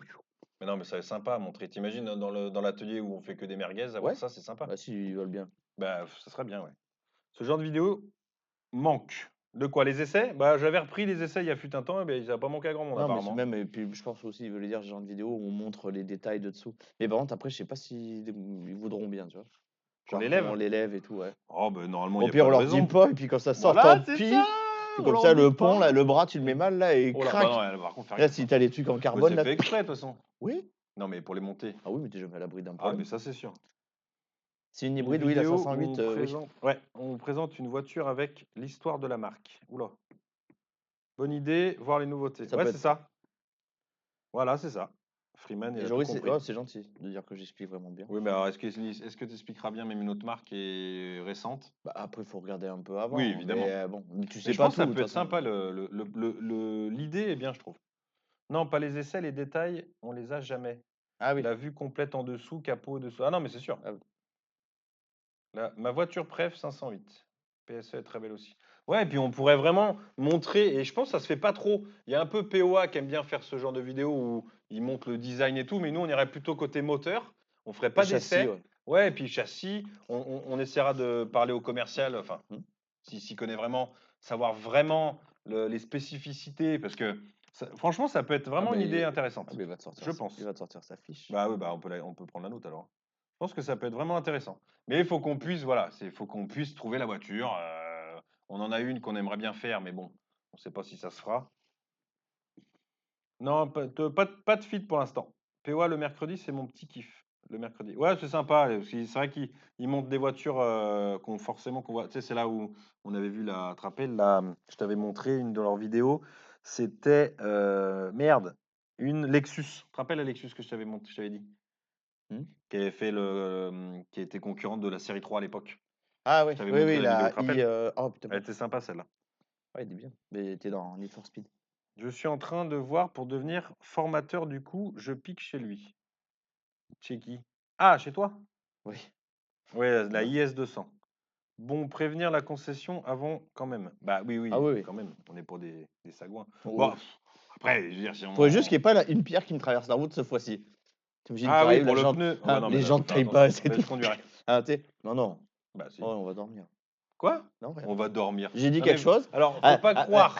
Mais non, mais ça c'est sympa à montrer. T'imagines dans l'atelier où on fait que des merguez, avoir Ouais. ça, c'est sympa. Bah, si, ils veulent bien. Bah, ça serait bien, ouais. Ce genre de vidéo manque. De quoi? Les essais? Bah, j'avais repris les essais il y a fut un temps, et ben, ça n'a pas manqué à grand monde, Non, mais apparemment. même, et puis je pense aussi, ils veulent dire ce genre de vidéo où on montre les détails de dessous. Mais par contre, après, je sais pas si ils voudront bien, tu vois. Qu'on Genre, les lève? on les lève et tout, ouais. Oh, ben, normalement, il Au n'y a pire, pas on de leur dit raison. pas, et puis quand ça sort, Voilà, tant c'est pis. ça! Puis On comme leur ça, le dit pont, pas. là, le bras, tu le mets mal, là, et Oh là, bah crac. non, elle va contre faire Là, exprès. si t'as les trucs en Mais carbone, c'est là. fait exprès, de toute façon. Oui. Non, mais pour les monter. Ah oui, mais t'es jamais à l'abri d'un Ah, problème. mais ça, c'est sûr. C'est une Une hybride, oui, la vidéo où 508, on oui. présente, ouais, on présente une voiture avec l'histoire de la marque. Oula. Bonne idée, voir les nouveautés. Ça Ouais, peut c'est être. ça. Voilà, c'est ça. Freeman, il Et a tout Joris, compris. oh, c'est gentil de dire que j'explique vraiment bien. Oui, mais alors, est-ce que tu expliqueras bien même une autre marque qui est récente? Bah, après, il faut regarder un peu Oui, avant. évidemment. Mais bon, tu Mais sais je pas pense que tout, ça de peut toute être façon. sympa. L'idée est bien, je trouve. Non, pas les essais, les détails, on les a jamais. Ah oui. La vue complète en dessous, capot dessous. Ah non, mais c'est sûr. Ah oui. Ma voiture préf 508. PSE est très belle aussi. Ouais, et puis on pourrait vraiment montrer, et je pense que ça se fait pas trop. Il y a un peu POA qui aime bien faire ce genre de vidéo où ils montrent le design et tout, mais nous on irait plutôt côté moteur. On ferait Et pas châssis, d'essai. ouais. Ouais, et puis châssis, on essaiera de parler au commercial, enfin, Hmm. s'y connaît vraiment, savoir vraiment les spécificités, parce que franchement, ça peut être vraiment une idée intéressante. il va te sortir Je pense. il va te sortir sa fiche. Bah oui, bah on peut prendre la nôtre alors. Je pense que ça peut être vraiment intéressant. Mais il faut qu'on puisse, voilà, faut qu'on puisse trouver la voiture. On en a une qu'on aimerait bien faire, mais bon, on ne sait pas si ça se fera. Non, pas de fit pour l'instant. POA le mercredi, c'est mon petit kiff. Le mercredi. Ouais, c'est sympa. C'est vrai qu'ils montent des voitures qu'on voit. Tu sais, c'est là où on avait vu la. Tu te rappelles, là, je t'avais montré une de leurs vidéos. C'était merde, une Lexus. Tu te rappelles la Lexus que je t'avais montré, je t'avais dit? Hmm. Qui avait fait qui était concurrente de la série 3 à l'époque. Ah oui, Je t'avais oui, montré oui, la vidéo, la tu te rappelles? Oh putain, Elle merde. était sympa celle-là. Ouais, il est bien. Mais t'es dans Need for Speed. Je suis en train de voir pour devenir formateur du coup, je pique chez lui. Chez qui? Ah, chez toi? Oui. Ouais, la Bah. IS 200. Bon, prévenir la concession avant quand même. Bah oui, Ah oui, oui, oui. quand même. On est pour des sagouins. Oh, Bon, après, je veux dire, si faudrait juste qu'il on. n'y ait pas une pierre qui me traverse la route cette fois-ci. T'imagines, Ah oui, t'arrives, pour la le jante, pneu. Ah bah hein, non, mais les là, faut jantes faire taillent attention. pas, c'est Ben, tout. je conduirai. Ah, non, non. Bah si. Oh, on va dormir. Quoi? Non, rien. On va dormir. J'ai dit Non, quelque mais chose. alors, Ah, ah.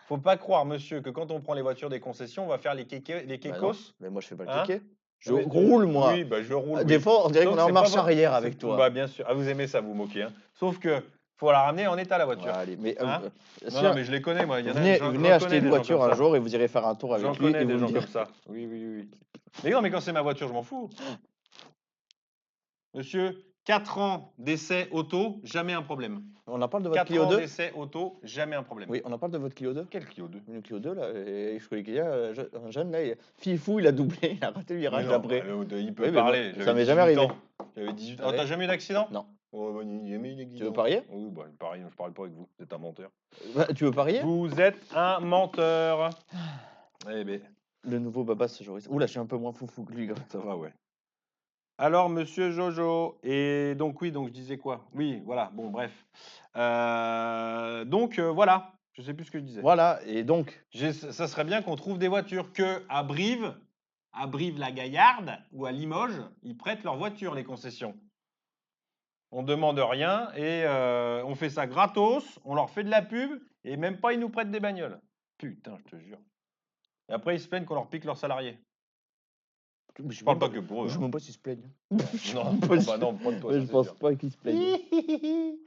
faut pas croire, monsieur, que quand on prend les voitures des concessions, on va faire les Bah non, kékos, mais moi je fais pas le hein? kéké. Je Non, mais, roule, moi. oui, bah je roule, Des oui. fois, on dirait qu'on est en C'est pas marche arrière avec toi. bah bien sûr. Ah, vous aimez ça, vous moquer, hein. Sauf que faut la ramener en état la Ouais, voiture, allez, mais hein? Non, si non, mais je les connais, moi. Il y en a, venez j'en acheter connais une des gens comme voiture un ça. jour et vous irez faire un tour J'en avec lui connais et des vous me gens direz. comme ça. Oui, oui, oui, oui. Mais non, mais quand c'est ma voiture, je m'en fous. Monsieur, 4 ans d'essai auto, jamais un problème. On en parle de votre 4 Clio ans 2? d'essai auto, jamais un problème. Oui, on en parle de votre Clio 2? Quel Clio 2? Une Clio 2 là, et je connais quelqu'un, un jeune là, Fifou, il a doublé, il a raté le Mais virage non, d'après. il peut Oui, mais moi, parler. ça J'avais m'est jamais 18 arrivé. ans. J'avais 18 ans. Ah ouais? T'as jamais eu d'accident? Non. Oh, bah, jamais eu Tu veux d'accident. parier? Oui, bah, pareil, je parle pas avec vous. Vous êtes un menteur. Tu veux parier? Vous êtes un menteur. Eh ben, Le nouveau Baba ce jour. Oula, je suis un peu moins foufou que lui. Gars. ça va, ouais. Alors, monsieur Jojo, et donc oui, donc je disais quoi? Oui, voilà, bon, bref. Voilà, je sais plus ce que je disais. Voilà, et donc, Ça serait bien qu'on trouve des voitures que à Brive, à Brive-la-Gaillarde ou à Limoges, ils prêtent leur voiture, les concessions. On demande rien et on fait ça gratos, on leur fait de la pub et même pas ils nous prêtent des bagnoles. Putain, je te jure. Et après, ils se plaignent qu'on leur pique leurs salariés. Mais Je parle pas que pour eux. Je sais hein. même pas s'ils se plaignent. Non, Pas bah non, pas de toi, Mais ça je c'est pense sûr. pas qu'ils se plaignent.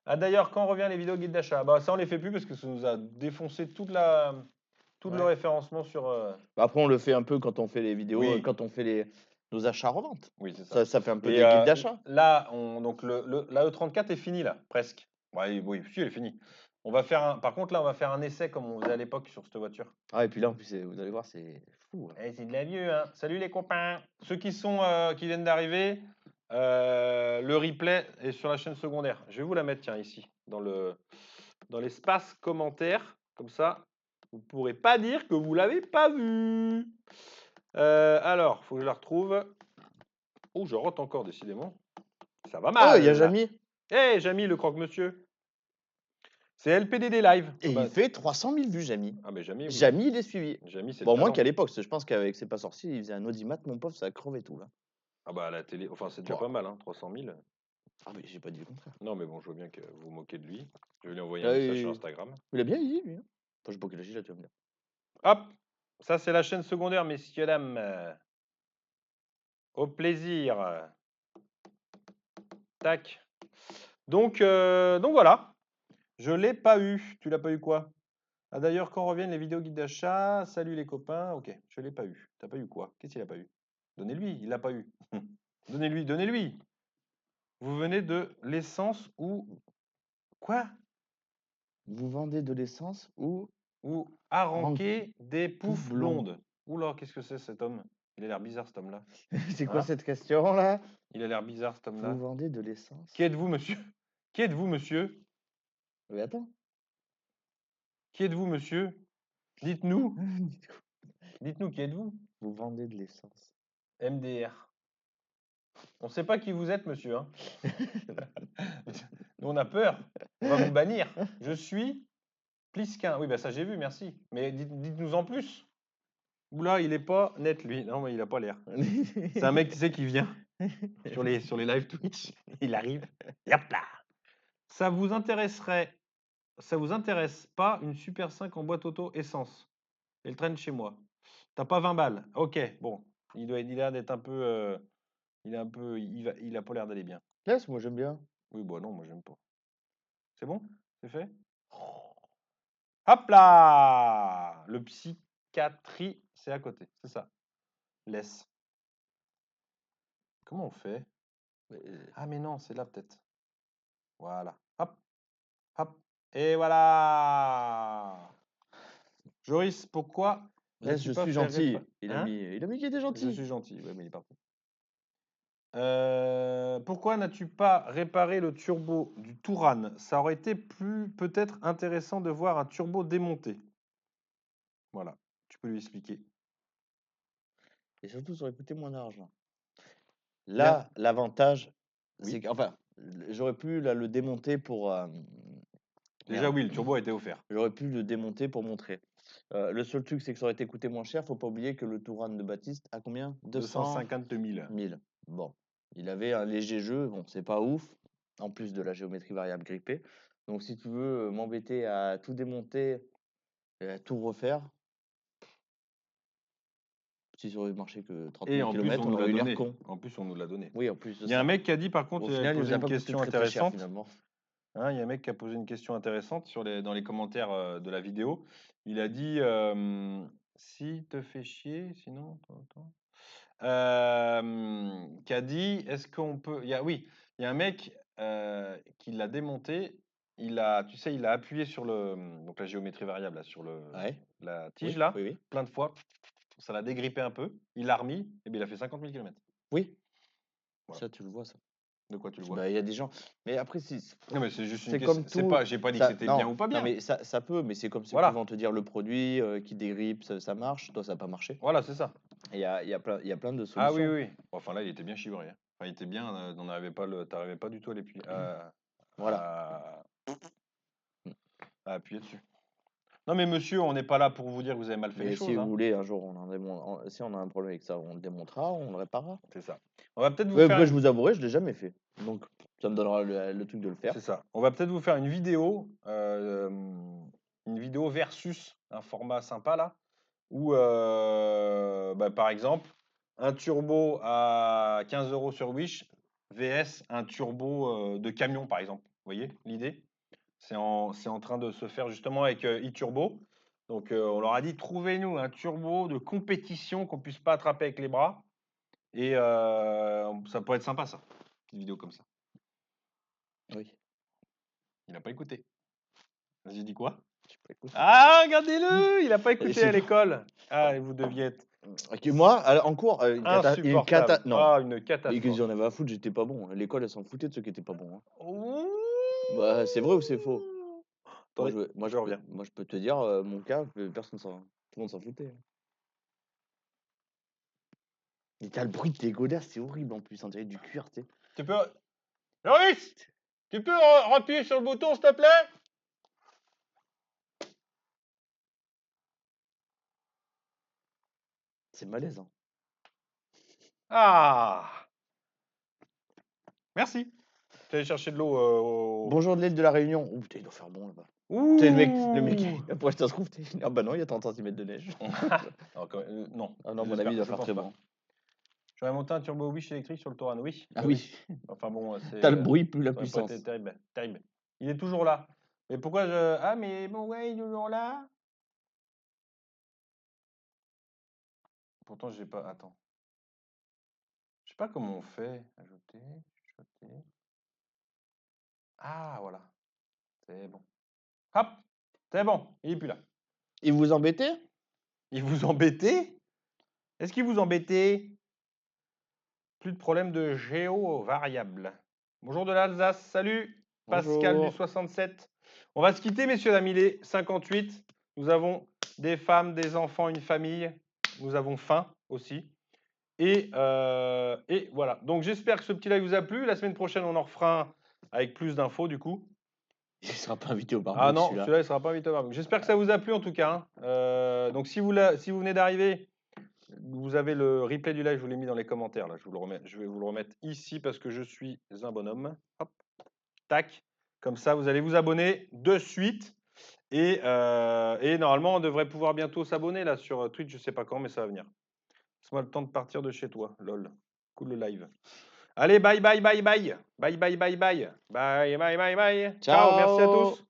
Ah d'ailleurs, quand revient les vidéos guides d'achat? Bah ça on les fait plus parce que ça nous a défoncé tout le Ouais. référencement sur. Bah, après, on le fait un peu quand on fait les vidéos, Oui, quand on fait nos achats-reventes. oui, c'est ça. Ça fait un peu Et des guides d'achat. là, donc la E34 est finie là, presque. Ouais, oui, si, elle est finie. On va faire par contre là, on va faire un essai comme on faisait à l'époque sur cette voiture. Ah, et puis là, en plus, vous allez voir, c'est fou. Hein. Eh, c'est de la vieux, hein. Salut les copains. Ceux qui viennent d'arriver, le replay est sur la chaîne secondaire. Je vais vous la mettre, tiens, ici, dans l'espace commentaire. Comme ça, vous ne pourrez pas dire que vous l'avez pas vu. Alors, il faut que je la retrouve. Oh, je rote encore, décidément. Ça va Oh, il y a mal. Jamy. Eh, Jamy, le croque-monsieur. C'est LPDD Live. Et il fait 300 000 vues, Jamy. Ah, mais Jamy, oui. Jamy, il est suivi. Jamy, c'est Bon, le moins talent. qu'à l'époque, parce que je pense qu'avec C'est pas sorcier, il faisait un audimat, mon pauvre, ça a crevé tout, là. Ah, bah, à la télé. Enfin, c'est déjà Pouah. pas mal, hein, 300 000. Ah, mais j'ai pas dit le contraire. Non, mais bon, je vois bien que vous vous moquez de lui. Je vais lui envoyer un Ah, message sur Instagram. il a bien dit, lui. Hein. Enfin, je sais pas quel âge il a, tu vas me dire. Hop, ça c'est la chaîne secondaire, messieurs, dames. Au plaisir. Tac. Donc voilà. Je l'ai pas eu. Tu l'as pas eu quoi? Ah d'ailleurs, quand reviennent les vidéos guides d'achat, salut les copains. Ok, je l'ai pas eu. T'as pas eu quoi? Qu'est-ce qu'il a pas eu? Donnez-lui, il l'a pas eu. Donnez-lui, donnez-lui. Vous venez de l'essence ou quoi? Vous vendez de l'essence ou Ou arranquer des poufs blondes. blondes. Oula, qu'est-ce que c'est cet homme? Il a l'air bizarre cet homme-là. C'est quoi Hein? cette question-là? Il a l'air bizarre cet homme-là. Vous vendez de l'essence? Qui êtes-vous, monsieur? Qui êtes-vous, monsieur? Mais attends. Qui êtes-vous, monsieur? Dites-nous. Dites-nous qui êtes-vous? Vous vendez de l'essence. MDR. On ne sait pas qui vous êtes, monsieur. Hein. Nous, on a peur. On va vous bannir. Je suis Plisquin. Oui, bah ça j'ai vu, merci. Mais dites-nous en plus. Oula, il est pas net, lui. Non, mais il a pas l'air. C'est un mec, tu sais, qui vient sur les live Twitch. Il arrive. Yop là. Ça vous intéresserait, ça vous intéresse pas une Super 5 en boîte auto essence? Elle traîne chez moi. T'as pas 20 balles. Ok, bon. Il a l'air d'être un peu. Il est un peu. Il a pas l'air d'aller bien. Laisse, moi j'aime bien. Oui, bah non, moi j'aime pas. C'est bon? C'est fait? Hop là! Le psychiatrie, c'est à côté. C'est ça. Laisse. Comment on fait? Ah, mais non, c'est là peut-être. Voilà. Hop. Hop. Et voilà! Joris, pourquoi Laisse, n'as-tu je pas suis fait gentil. Hein? Il a mis qu'il était Je gentil. suis gentil. Ouais, mais il est parti. Pourquoi n'as-tu pas réparé le turbo du Touran? Ça aurait été peut-être intéressant de voir un turbo démonté. Voilà, tu peux lui expliquer. Et surtout, ça aurait coûté moins d'argent. Bien. Là, l'avantage, c'est Oui. qu'enfin, j'aurais pu là, le démonter pour. Déjà, Merde. oui, le turbo a été offert. J'aurais pu le démonter pour montrer. Le seul truc, c'est que ça aurait été coûté moins cher. Faut pas oublier que le Touran de Baptiste a combien? 250 000. 000. Bon, il avait un léger jeu. Bon, c'est pas ouf. En plus de la géométrie variable grippée. Donc, si tu veux m'embêter à tout démonter et à tout refaire, si ça aurait marché que 30 Et 000 en plus, km, on on nous l'a aurait eu l'air donné. con. En plus, on nous l'a donné. Oui, en plus de Il y a un ça. mec qui a dit, par contre, Au il a final, il posé nous a une pas coûté question très très cher intéressante. finalement. Hein, il y a un mec qui a posé une question intéressante dans les commentaires de la vidéo. Il a dit si te fait chier, sinon. Qui a dit est-ce qu'on peut. Oui, il y a un mec qui l'a démonté. Tu sais, il a appuyé sur donc la géométrie variable, là, sur Ouais, la tige, oui, là, oui, oui. plein de fois. Ça l'a dégrippé un peu. Il l'a remis, et bien il a fait 50 000 km. Oui, Voilà. ça tu le vois ça. De quoi tu le vois? Bah, il y a des gens. Mais après, Non, mais c'est juste une c'est question. comme tout. J'ai pas dit que Ça, c'était non, bien ou pas non, bien. mais ça peut, mais c'est comme ceux qui Voilà, vont te dire le produit qui dégrippe, ça marche. Toi, ça n'a pas marché. voilà, c'est ça. Et il y a plein de Ah oui, solutions. oui. Bon, enfin là, il était bien chivré. Hein. Enfin, il était bien. T'arrivais pas du tout à Voilà. à appuyer dessus. Non, mais monsieur, on n'est pas là pour vous dire que vous avez mal fait les Mais choses. si vous Hein. voulez, un jour, si on a un problème avec ça, on le démontera, on le réparera. C'est ça. On va peut-être vous Ouais, faire après, je une... vous avouerai, je l'ai jamais fait. Donc, ça me donnera le truc de le faire. C'est ça. On va peut-être vous faire une vidéo versus un format sympa là, où bah, par exemple un turbo à 15 € sur Wish vs un turbo de camion par exemple. Vous voyez l'idée? C'est en train de se faire justement avec e-turbo. Donc on leur a dit trouvez-nous un turbo de compétition qu'on puisse pas attraper avec les bras. Et ça pourrait être sympa ça, une vidéo comme ça. Oui, Il n'a pas écouté. J'ai dit quoi? j'ai pas écouté. Ah, regardez-le! Il n'a pas écouté c'est à pas- l'école. Ah, et vous deviez être Ok, moi, en cours, insupportable. Non. Ah, une Mais que catastrophe. j'en avais à foutre, j'étais pas bon. L'école, elle s'en foutait de ceux qui étaient pas bons. Hein. Ouh. Bah, c'est vrai ou c'est faux? Attendez, je reviens. Moi, je peux te dire, mon cas, personne s'en, tout le monde s'en foutait. Hein. Et t'as le bruit de tes godasses, c'est horrible en plus, on dirait du cuir, tu sais. Tu peux. Loris! Tu peux appuyer sur le bouton, s'il te plaît? C'est malaisant. Ah! Merci. Tu allé chercher de l'eau Bonjour de l'île de la Réunion. Ouh, putain, il doit faire bon là-bas. Ouh! Tu sais, le mec, après, ça se trouve, ah bah non, il y a 30 cm de neige. Non. Ah non, à mon avis, il doit faire très bon. J'aurais monté un turbo Wish électrique sur le Touran, oui. Ah bah oui. Enfin bon, c'est. T'as le bruit plus la Ça aurait pas puissance. été terrible, terrible. Il est toujours là. Mais pourquoi je. Ah, mais bon, ouais, il est toujours là. Pourtant, j'ai pas. Attends. Je sais pas comment on fait. Ajouter, ajouter. Ah, voilà. C'est bon. Hop! C'est bon. Il est plus là. Il vous embêtait? Il vous embêtait? Est-ce qu'il vous embêtait? Plus de problème de géo-variable. Bonjour de l'Alsace. Salut! Pascal du Bonjour. 67. On va se quitter, messieurs, dames. Il est 58. Nous avons des femmes, des enfants, une famille. Nous avons faim aussi. Et voilà. Donc, j'espère que ce petit live vous a plu. La semaine prochaine, on en refera un avec plus d'infos, du coup. Il sera pas invité au Ah barbecue, non, celui-là. celui-là, il ne sera pas invité au barbecue. J'espère que ça vous a plu, en tout cas. Hein. Donc, si vous venez d'arriver, vous avez le replay du live, je vous l'ai mis dans les commentaires. Là. Je vais vous le remettre ici parce que je suis un bonhomme. Hop, tac. Comme ça, vous allez vous abonner de suite. Et normalement, on devrait pouvoir bientôt s'abonner là sur Twitch. Je ne sais pas quand, mais ça va venir. Laisse-moi le temps de partir de chez toi. Lol. Cool le live. Allez, bye, bye, bye, bye. Bye, bye, bye, bye. Bye, bye, bye, bye. Ciao, merci à Ciao. tous.